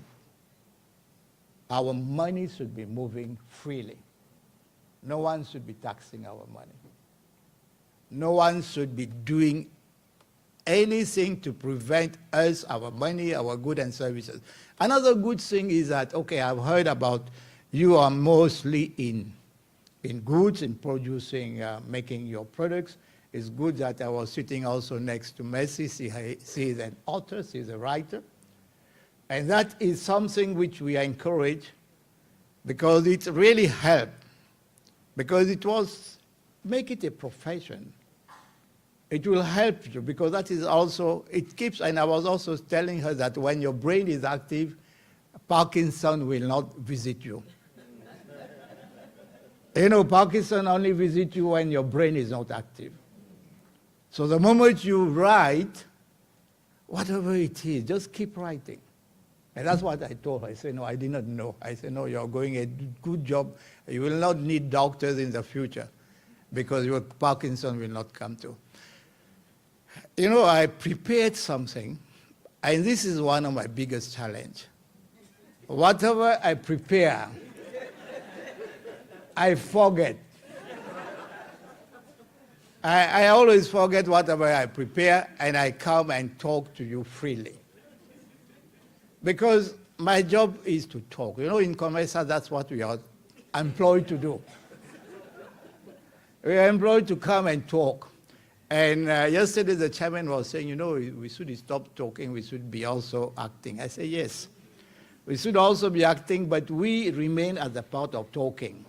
our money should be moving freely. No one should be taxing our money. No one should be doing anything to prevent us, our money, our goods and services. Another good thing is that, okay, I've heard about you are mostly in goods, in producing, making your products. It's good that I was sitting also next to Mercy. She is an author, she's a writer. And that is something which we encourage, because it really helped. Because it was, make it a profession. It will help you, because that is also, it keeps, and I was also telling her that when your brain is active, Parkinson will not visit you. You know, Parkinson only visits you when your brain is not active. So the moment you write, whatever it is, just keep writing. And that's what I told her. I said, no, I did not know. I said, no, you're going a good job. You will not need doctors in the future, because your Parkinson will not come to. You know, I prepared something, and this is one of my biggest challenges. Whatever I prepare, I forget. I always forget whatever I prepare, and I come and talk to you freely. Because my job is to talk. You know, in Comesa, that's what we are employed to do. We are employed to come and talk. And yesterday the chairman was saying, you know, we should stop talking, we should be also acting. I say, yes, we should also be acting, but we remain at the part of talking.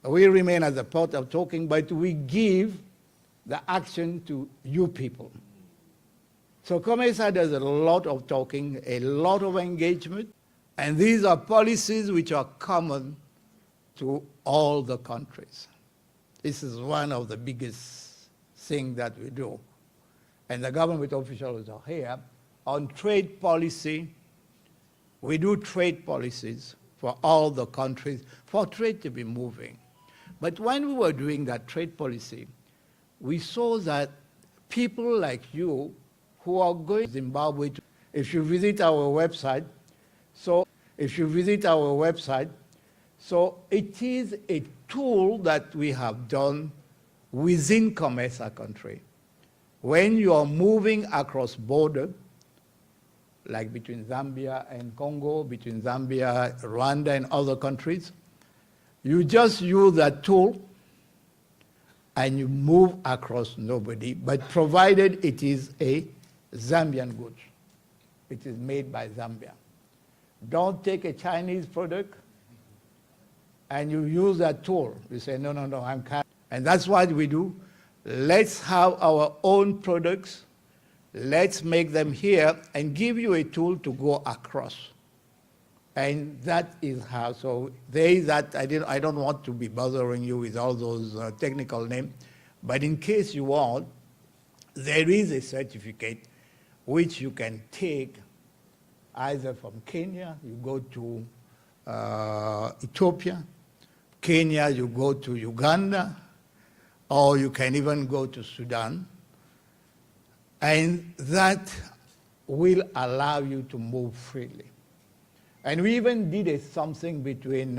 We remain at the part of talking, but we give the action to you people. So Comesa does a lot of talking, a lot of engagement, and these are policies which are common to all the countries. This is one of the biggest things that we do. And the government officials are here. On trade policy, we do trade policies for all the countries, for trade to be moving. But when we were doing that trade policy, we saw that people like you who are going to Zimbabwe, if you visit our website, so it is a tool that we have done within Comesa country. When you are moving across border, like between Zambia and Congo, between Zambia, Rwanda, and other countries, you just use that tool and you move across nobody, but provided it is a Zambian good. It is made by Zambia. Don't take a Chinese product and you use that tool. You say, no, I'm And that's what we do. Let's have our own products. Let's make them here and give you a tool to go across. And that is how, so there is that, I don't want to be bothering you with all those technical names, but in case you want, there is a certificate which you can take either from Kenya, you go to Ethiopia, Kenya, you go to Uganda, or you can even go to Sudan. And that will allow you to move freely. And we even did something between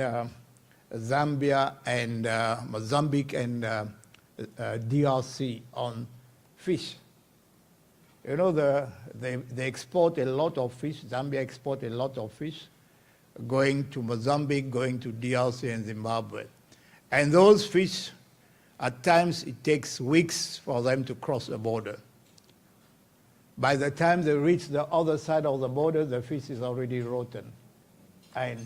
Zambia and Mozambique and DRC on fish. You know, they export a lot of fish. Zambia export a lot of fish, going to Mozambique, going to DRC and Zimbabwe. And those fish, at times, it takes weeks for them to cross the border. By the time they reach the other side of the border, the fish is already rotten. And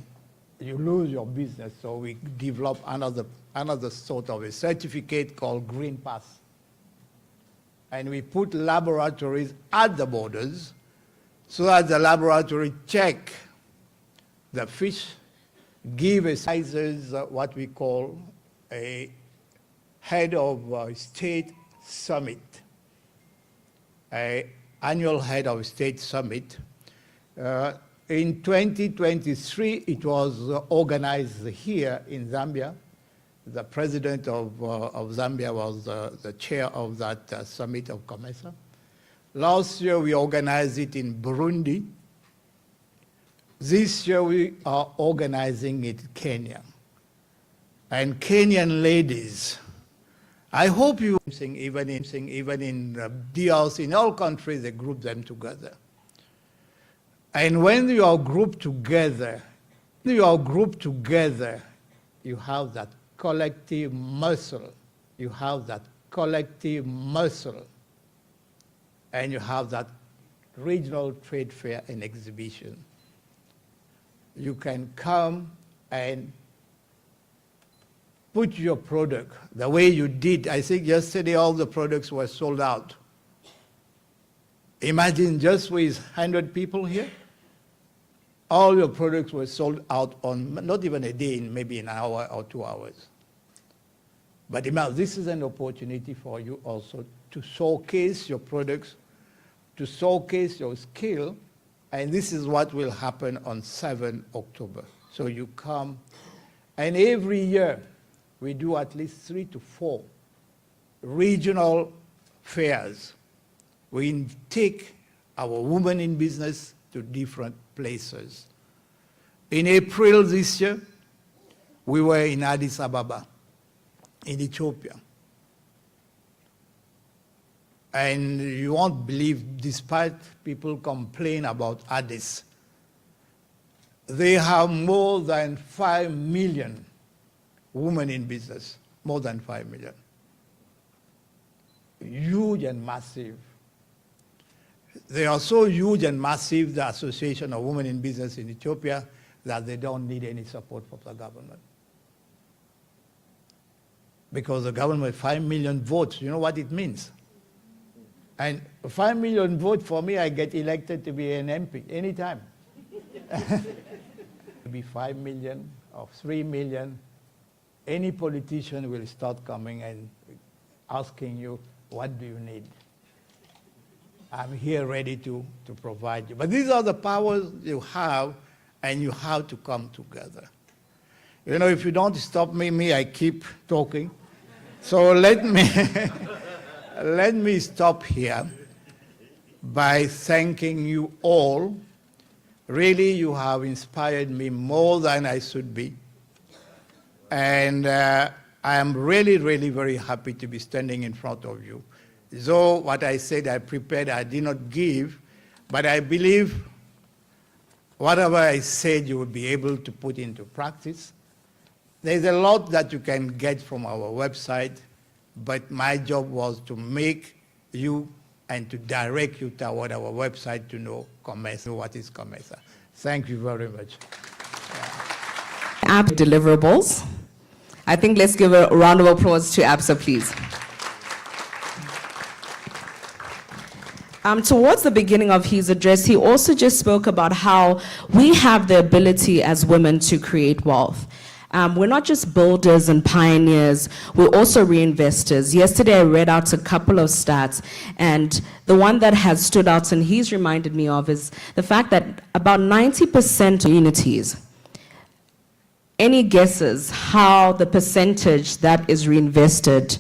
you lose your business. So we develop another sort of a certificate called Green Pass. And we put laboratories at the borders so that the laboratory check the fish, give a sizes, what we call a head of state summit, an annual head of state summit. In 2023, it was organized here in Zambia. The president of Zambia was the chair of that summit of COMESA. Last year, we organized it in Burundi. This year, we are organizing it in Kenya. And Kenyan ladies, I hope you sing even in DRC, in all countries, they group them together. And when you are grouped together, you have that collective muscle. You have that collective muscle. And you have that regional trade fair and exhibition. You can come and put your product the way you did. I think yesterday all the products were sold out. Imagine just with 100 people here, all your products were sold out on not even a day, maybe an hour or 2 hours. But this is an opportunity for you also to showcase your products, to showcase your skill, and this is what will happen on 7 October. So you come, and every year we do at least 3 to 4 regional fairs. We take our women in business to different places. In April this year, we were in Addis Ababa, in Ethiopia. And you won't believe, despite people complain about Addis, they have more than 5 million women in business, more than 5 million. Huge and massive. They are so huge and massive, the Association of Women in Business in Ethiopia, that they don't need any support from the government. Because the government, 5 million votes, you know what it means? And 5 million votes, for me, I get elected to be an MP anytime. Be 5 million or 3 million, any politician will start coming and asking you, what do you need? I'm here ready to provide you. But these are the powers you have, and you have to come together. You know, if you don't stop me, I keep talking. So let me stop here by thanking you all. Really, you have inspired me more than I should be. And I am really, really very happy to be standing in front of you. So what I said, I prepared, I did not give, but I believe whatever I said, you will be able to put into practice. There's a lot that you can get from our website, but my job was to make you and to direct you toward our website to know COMESA, what is COMESA. Thank you very much. App deliverables. I think let's give a round of applause to Absa, please. Towards the beginning of his address, he also just spoke about how we have the ability as women to create wealth. We're not just builders and pioneers, we're also reinvestors. Yesterday I read out a couple of stats, and the one that has stood out and he's reminded me of is the fact that about 90% of communities, any guesses how the percentage that is reinvested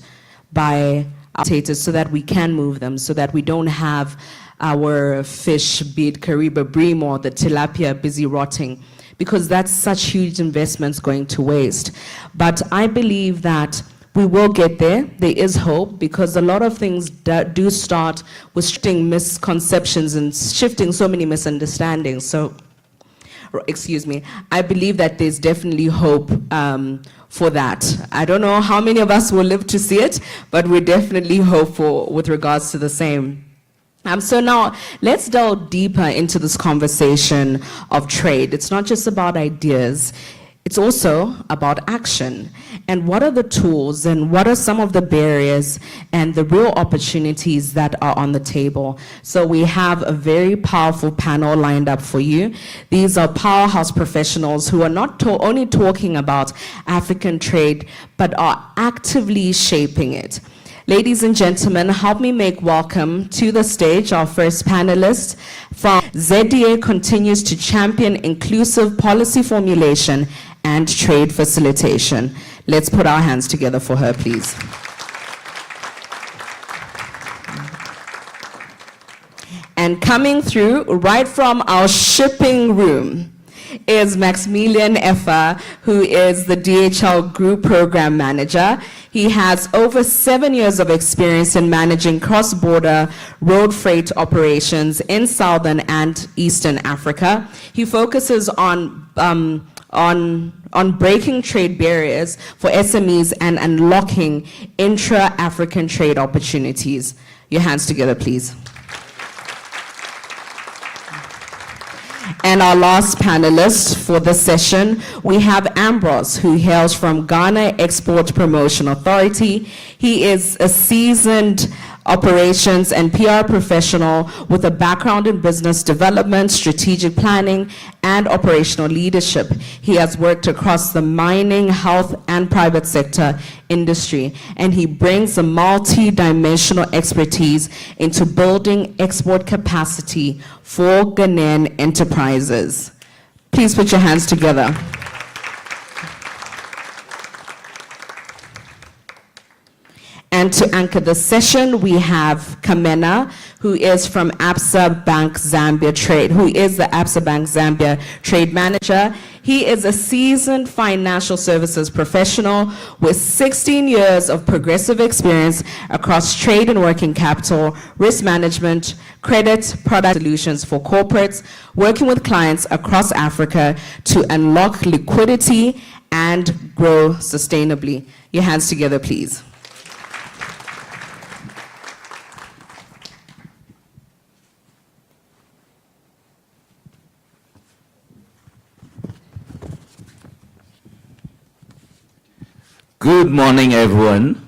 by our status so that we can move them, so that we don't have our fish, be it Kariba bream or the tilapia, busy rotting, because that's such huge investments going to waste. But I believe that we will get there. There is hope, because a lot of things do start with shifting misconceptions and shifting so many misunderstandings. So, excuse me, I believe that there's definitely hope for that. I don't know how many of us will live to see it, but we're definitely hopeful with regards to the same. So now, let's delve deeper into this conversation of trade. It's not just about ideas, it's also about action. And what are the tools and what are some of the barriers and the real opportunities that are on the table? So we have a very powerful panel lined up for you. These are powerhouse professionals who are not only talking about African trade, but are actively shaping it. Ladies and gentlemen, help me make welcome to the stage our first panelist. From ZDA continues to champion inclusive policy formulation and trade facilitation. Let's put our hands together for her, please. And coming through right from our shipping room is Maximilian Effa, who is the DHL Group Program Manager. He has over 7 years of experience in managing cross-border road freight operations in Southern and Eastern Africa. He focuses on breaking trade barriers for SMEs and unlocking intra-African trade opportunities. Your hands together, please. And our last panelist for this session, we have Ambrose, who hails from Ghana Export Promotion Authority. He is a seasoned operations and PR professional with a background in business development, strategic planning, and operational leadership. He has worked across the mining, health, and private sector industry, and he brings a multi-dimensional expertise into building export capacity for Ghanaian enterprises. Please put your hands together. And to anchor the session, we have Kamena, who is from Absa Bank Zambia Trade, who is the Absa Bank Zambia Trade Manager. He is a seasoned financial services professional with 16 years of progressive experience across trade and working capital, risk management, credit, product solutions for corporates, working with clients across Africa to unlock liquidity and grow sustainably. Your hands together, please. Good morning, everyone.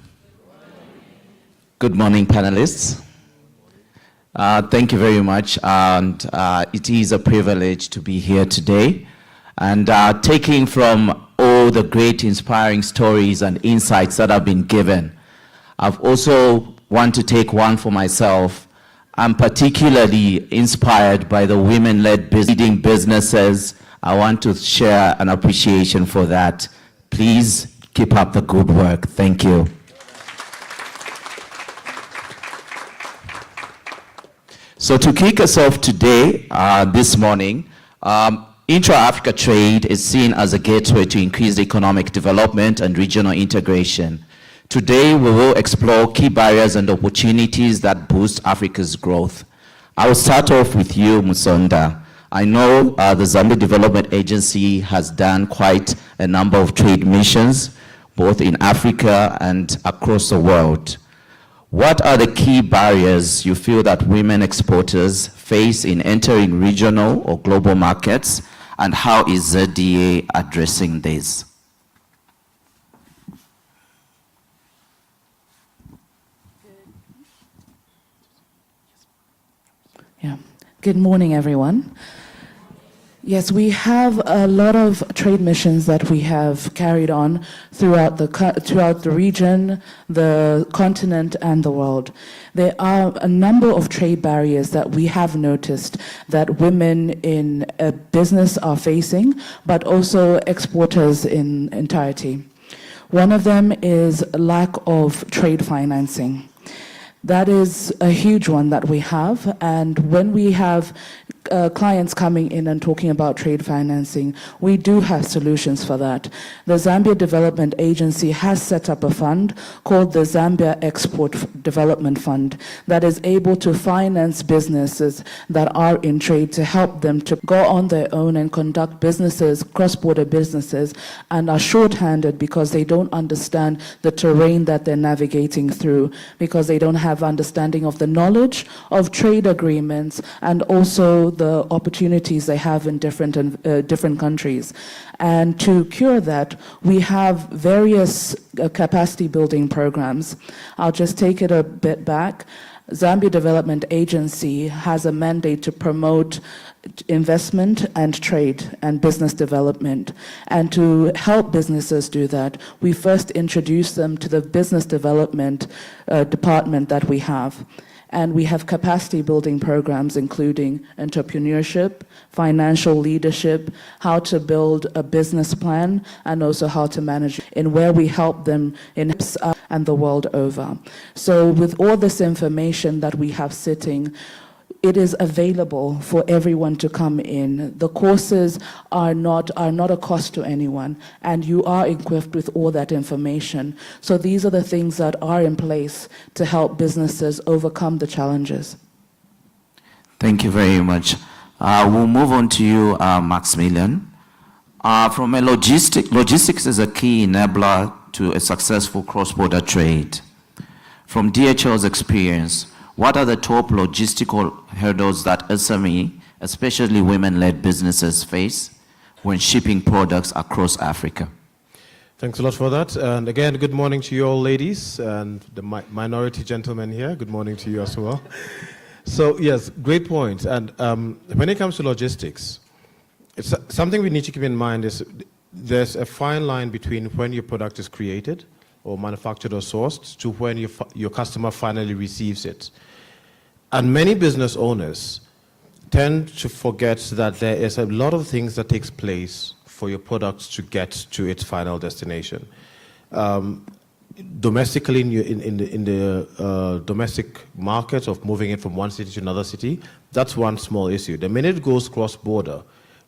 Good morning, panelists. Thank you very much, and it is a privilege to be here today. And taking from all the great inspiring stories and insights that have been given, I've also want to take one for myself. I'm particularly inspired by the women-led leading businesses. I want to share an appreciation for that. Please keep up the good work. Thank you. So to kick us off today, this morning, intra-Africa trade is seen as a gateway to increased economic development and regional integration. Today, we will explore key barriers and opportunities that boost Africa's growth. I will start off with you, Musonda. I know the Zambia Development Agency has done quite a number of trade missions, both in Africa and across the world. What are the key barriers you feel that women exporters face in entering regional or global markets, and how is ZDA addressing this? Yeah. Good morning, everyone. Yes, we have a lot of trade missions that we have carried on throughout the region, the continent, and the world. There are a number of trade barriers that we have noticed that women in business are facing, but also exporters in entirety. One of them is lack of trade financing. That is a huge one that we have, and when we have clients coming in and talking about trade financing, we do have solutions for that. The Zambia Development Agency has set up a fund called the Zambia Export Development Fund that is able to finance businesses that are in trade to help them to go on their own and conduct businesses, cross-border businesses, and are shorthanded because they don't understand the terrain that they're navigating through, because they don't have understanding of the knowledge of trade agreements and also the opportunities they have in different countries. And to cure that, we have various capacity building programs. I'll just take it a bit back. Zambia Development Agency has a mandate to promote investment and trade and business development. And to help businesses do that, we first introduce them to the business development department that we have. And we have capacity building programs including entrepreneurship, financial leadership, how to build a business plan, and also how to manage, in where we help them in Absa and the world over. So with all this information that we have sitting, it is available for everyone to come in. The courses are not a cost to anyone, and you are equipped with all that information. So these are the things that are in place to help businesses overcome the challenges. Thank you very much. We'll move on to you, Maximilian. From a logistics is a key enabler to a successful cross-border trade. From DHL's experience, what are the top logistical hurdles that SME, especially women-led businesses, face when shipping products across Africa? Thanks a lot for that. And again, good morning to you all, ladies, and the minority gentlemen here. Good morning to you as well. So yes, great point. And when it comes to logistics, it's something we need to keep in mind is there's a fine line between when your product is created or manufactured or sourced to when your customer finally receives it. And many business owners tend to forget that there is a lot of things that takes place for your products to get to its final destination. Domestically, in the domestic market of moving it from one city to another city, that's one small issue. The minute it goes cross-border,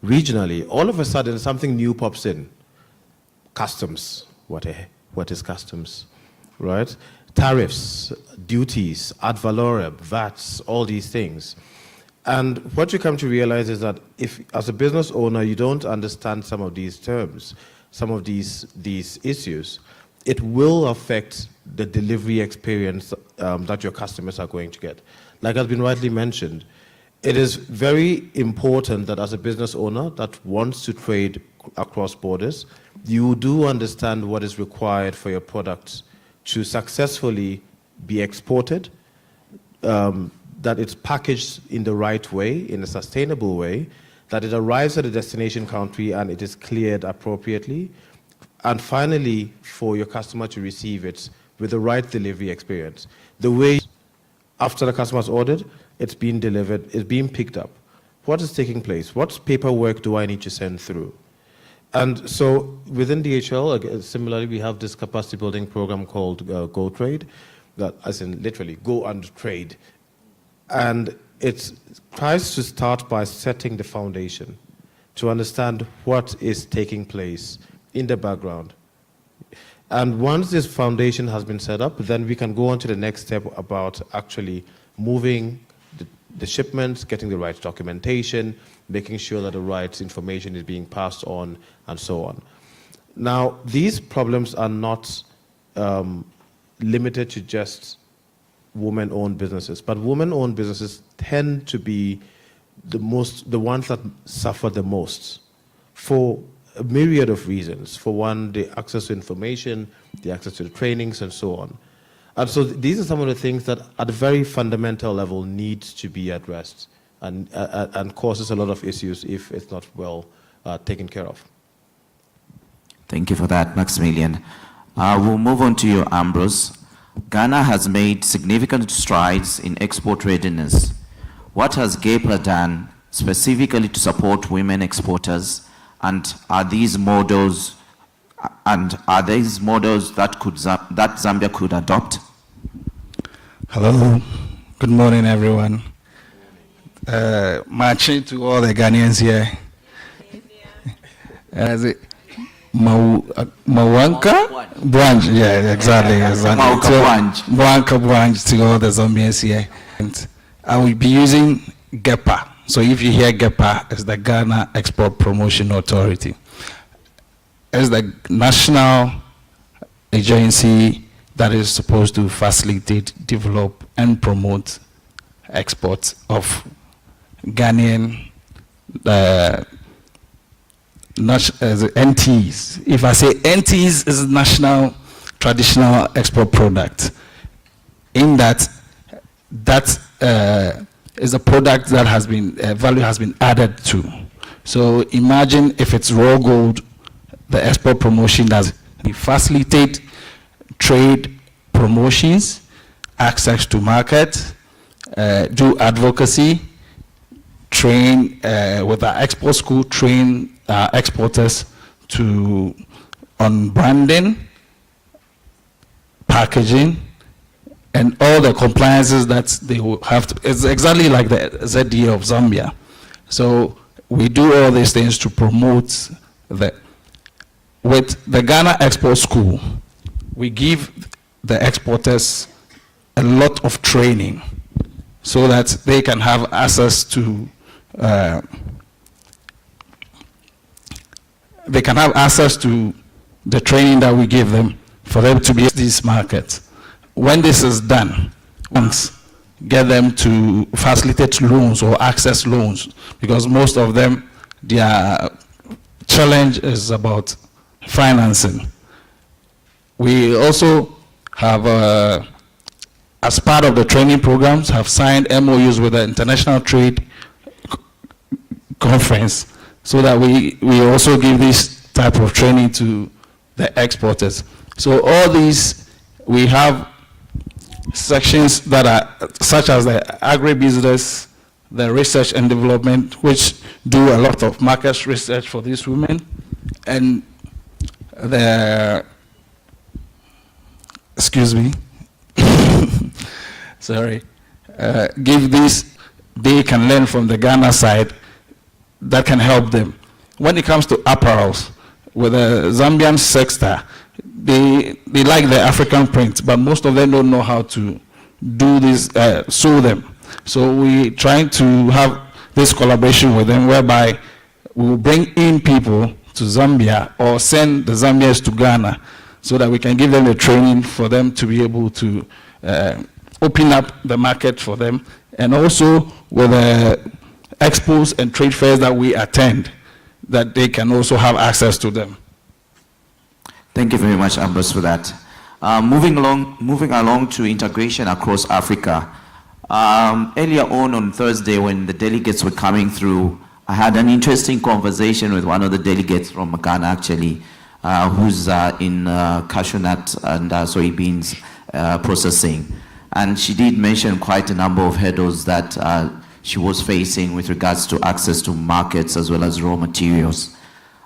regionally, all of a sudden something new pops in. Customs. What is customs, right? Tariffs, duties, ad valorem, VATs, all these things. And what you come to realize is that if, as a business owner, you don't understand some of these terms, some of these issues, it will affect the delivery experience that your customers are going to get. Like has been rightly mentioned, it is very important that as a business owner that wants to trade across borders, you do understand what is required for your products to successfully be exported, that it's packaged in the right way, in a sustainable way, that it arrives at a destination country and it is cleared appropriately, and finally, for your customer to receive it with the right delivery experience. The way after the customer's ordered, it's being delivered, it's being picked up. What is taking place? What paperwork do I need to send through? And so within DHL, similarly, we have this capacity building program called Go Trade, that as in literally go and trade. And it tries to start by setting the foundation to understand what is taking place in the background. And once this foundation has been set up, then we can go on to the next step about actually moving the shipments, getting the right documentation, making sure that the right information is being passed on, and so on. Now, these problems are not limited to just women-owned businesses, but women-owned businesses tend to be the ones that suffer the most for a myriad of reasons. For one, the access to information, the access to the trainings, and so on. And so these are some of the things that at a very fundamental level need to be addressed and causes a lot of issues if it's not well taken care of. Thank you for that, Maximilian. We'll move on to you, Ambrose. Ghana has made significant strides in export readiness. What has GEPA done specifically to support women exporters, and are these models that Zambia could adopt? Hello, good morning, everyone. Marching to all the Ghanaians here. Is it Mwanka branch? Yeah, exactly. Mwanka branch to all the Zambians here. And I will be using GEPA. So if you hear GEPA, it's the Ghana Export Promotion Authority. It's the national agency that is supposed to facilitate, develop, and promote exports of Ghanaian NTs. If I say NTs is national traditional export product, in that is a product that has been value has been added to. So imagine if it's raw gold, the export promotion does facilitate trade promotions, access to market, do advocacy, train with our export school, train exporters on branding, packaging, and all the compliances that they will have to. It's exactly like the ZDA of Zambia. So we do all these things to promote with the Ghana Export School, we give the exporters a lot of training so that they can have access to the training that we give them for them to be in these markets. When this is done, once get them to facilitate loans or access loans, because most of them, their challenge is about financing. We also have, as part of the training programs, have signed MOUs with the International Trade Conference so that we also give this type of training to the exporters. So all these, we have sections that are such as the agribusiness, the research and development, which do a lot of market research for these women, and the, excuse me, sorry, give this, they can learn from the Ghana side that can help them. When it comes to apparels, with the Zambian sector, they like the African print, but most of them don't know how to do this, sew them. So we trying to have this collaboration with them whereby we will bring in people to Zambia or send the Zambians to Ghana so that we can give them the training for them to be able to open up the market for them. And also with the expos and trade fairs that we attend, that they can also have access to them. Thank you very much, Ambrose, for that. Moving along to integration across Africa. Earlier on Thursday, when the delegates were coming through, I had an interesting conversation with one of the delegates from Ghana, actually, who's in cashew nut and soybeans processing. And she did mention quite a number of hurdles that she was facing with regards to access to markets as well as raw materials.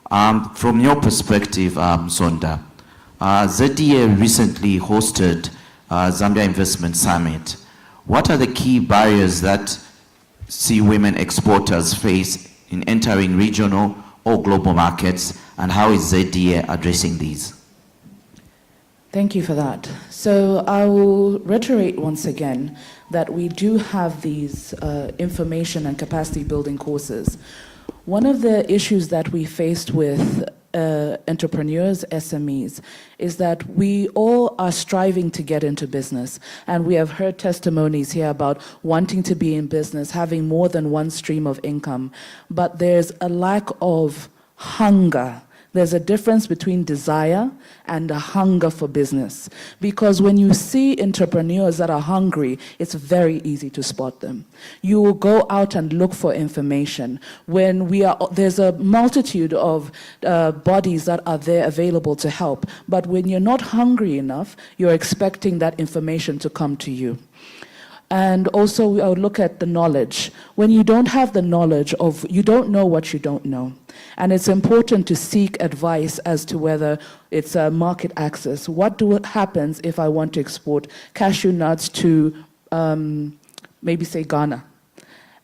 From your perspective, Sonda, ZDA recently hosted Zambia Investment Summit. What are the key barriers that see women exporters face in entering regional or global markets, and how is ZDA addressing these? Thank you for that. So I will reiterate once again that we do have these information and capacity building courses. One of the issues that we faced with entrepreneurs, SMEs, is that we all are striving to get into business. And we have heard testimonies here about wanting to be in business, having more than one stream of income. But there's a lack of hunger. There's a difference between desire and a hunger for business. Because when you see entrepreneurs that are hungry, it's very easy to spot them. You will go out and look for information. There's a multitude of bodies that are there available to help. But when you're not hungry enough, you're expecting that information to come to you. And also, I would look at the knowledge. When you don't have the knowledge you don't know what you don't know. And it's important to seek advice as to whether it's a market access. What happens if I want to export cashew nuts to, maybe say Ghana?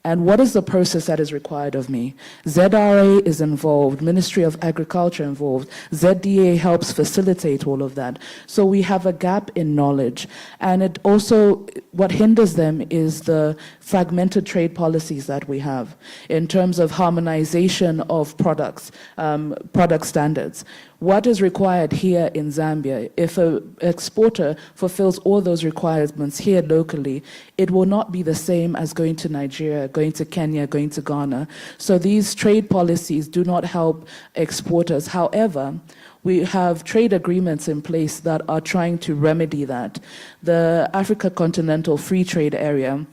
And what is the process that is required of me? ZRA is involved, Ministry of Agriculture involved, ZDA helps facilitate all of that. So we have a gap in knowledge. And it also, what hinders them is the fragmented trade policies that we have in terms of harmonization of products, product standards. What is required here in Zambia, if an exporter fulfills all those requirements here locally, it will not be the same as going to Nigeria, going to Kenya, going to Ghana. So these trade policies do not help exporters. However, we have trade agreements in place that are trying to remedy that. The Africa Continental Free Trade Area,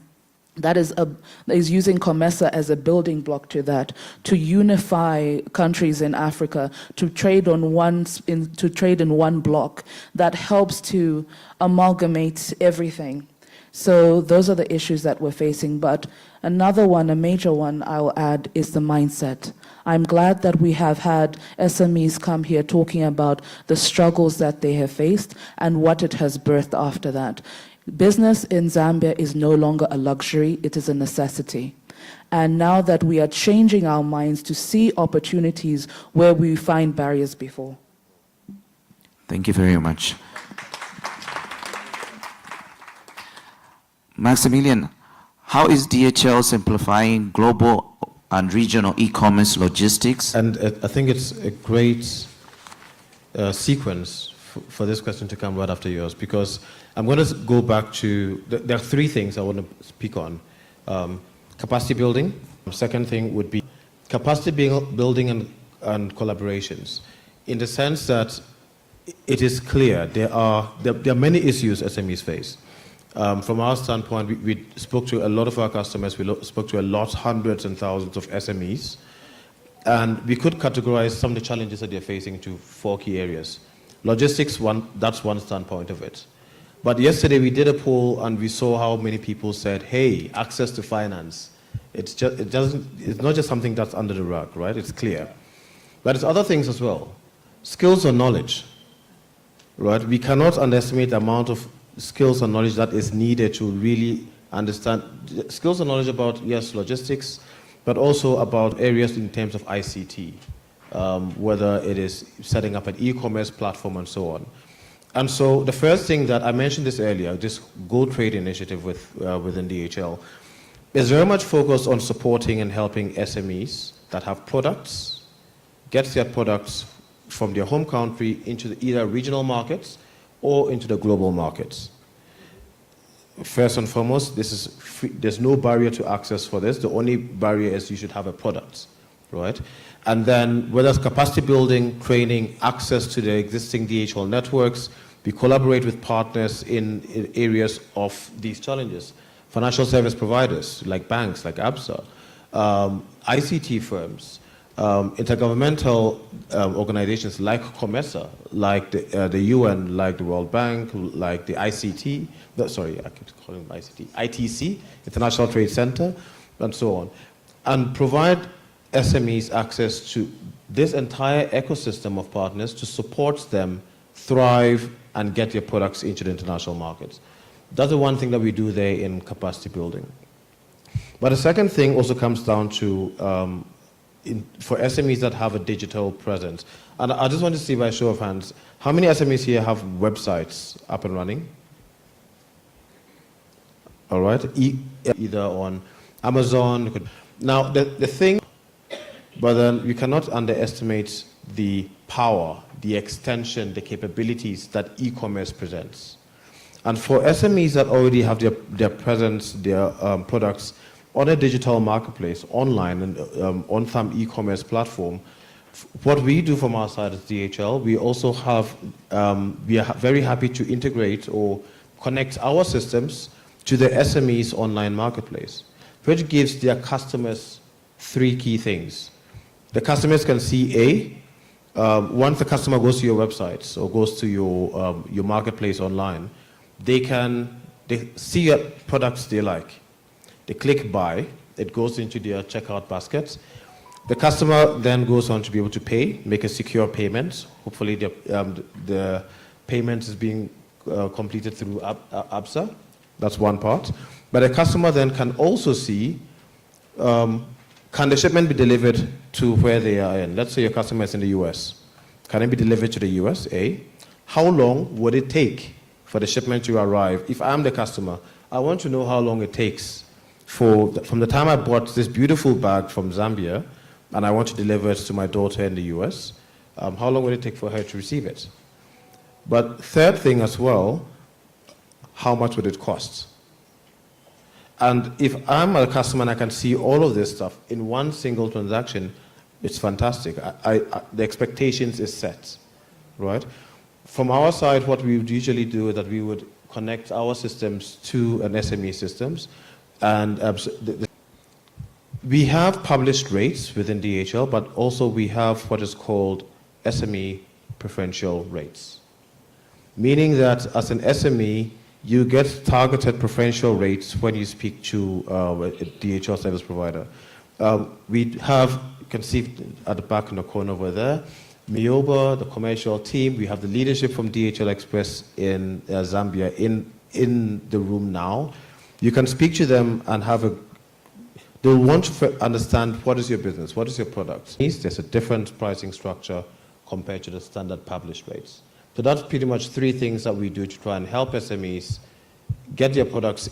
that is using COMESA as a building block to that, to unify countries in Africa, to trade in one block that helps to amalgamate everything. So those are the issues that we're facing. But another one, a major one I'll add, is the mindset. I'm glad that we have had SMEs come here talking about the struggles that they have faced and what it has birthed after that. Business in Zambia is no longer a luxury, it is a necessity. And now that we are changing our minds to see opportunities where we find barriers before. Thank you very much. Maximilian, how is DHL simplifying global and regional e-commerce logistics? And I think it's a great sequence for this question to come right after yours, because I'm going to go back to, there are three things I want to speak on. Capacity building. Second thing would be capacity building and collaborations, in the sense that it is clear there are many issues SMEs face. From our standpoint, we spoke to a lot of our customers, we spoke to hundreds and thousands of SMEs, and we could categorize some of the challenges that they're facing into 4 key areas. Logistics, that's one standpoint of it. But yesterday we did a poll and we saw how many people said, hey, access to finance. It's not just something that's under the rug, right? It's clear. But it's other things as well. Skills or knowledge, right? We cannot underestimate the amount of skills and knowledge that is needed to really understand. Skills and knowledge about, yes, logistics, but also about areas in terms of ICT, whether it is setting up an e-commerce platform and so on. And so the first thing that I mentioned this earlier, this Go Trade initiative within DHL, is very much focused on supporting and helping SMEs that have products, get their products from their home country into either regional markets or into the global markets. First and foremost, this is free, there's no barrier to access for this. The only barrier is you should have a product, right? And then whether it's capacity building, training, access to the existing DHL networks, we collaborate with partners in areas of these challenges. Financial service providers like banks, like Absa, ICT firms, intergovernmental organizations like COMESA, like the UN, like the World Bank, like the ICT, sorry, I keep calling them ICT, ITC, International Trade Center, and so on, and provide SMEs access to this entire ecosystem of partners to support them thrive and get their products into the international markets. That's the one thing that we do there in capacity building. But the second thing also comes down to for SMEs that have a digital presence. And I just want to see by show of hands, how many SMEs here have websites up and running? All right, either on Amazon. Now, the thing, but then you cannot underestimate the power, the extension, the capabilities that e-commerce presents. And for SMEs that already have their presence, their products on a digital marketplace, online, and on some e-commerce platform, What we do from our side as DHL, we also have, we are very happy to integrate or connect our systems to the SME's online marketplace, which gives their customers 3 key things. The customers can see once the customer goes to your website or goes to your marketplace online, they see products they like. They click buy, it goes into their checkout basket. The customer then goes on to be able to pay, make a secure payment. Hopefully the payment is being completed through Absa. That's one part. But the customer then can also see, can the shipment be delivered to where they are in? Let's say your customer is in the US. Can it be delivered to the US, A? How long would it take for the shipment to arrive? If I'm the customer, I want to know how long it takes from the time I bought this beautiful bag from Zambia and I want to deliver it to my daughter in the US, how long would it take for her to receive it? But third thing as well, how much would it cost? And if I'm a customer and I can see all of this stuff in one single transaction, it's fantastic. The expectations is set, right? From our side, what we would usually do is that we would connect our systems to an SME systems. And we have published rates within DHL, but also we have what is called SME preferential rates. Meaning that as an SME, you get targeted preferential rates when you speak to a DHL service provider. We have, you can see at the back in the corner over there, Mioba, the commercial team. We have the leadership from DHL Express in Zambia in the room now. You can speak to them and they'll want to understand what is your business, what is your product. There's a different pricing structure compared to the standard published rates. So that's pretty much 3 things that we do to try and help SMEs get their products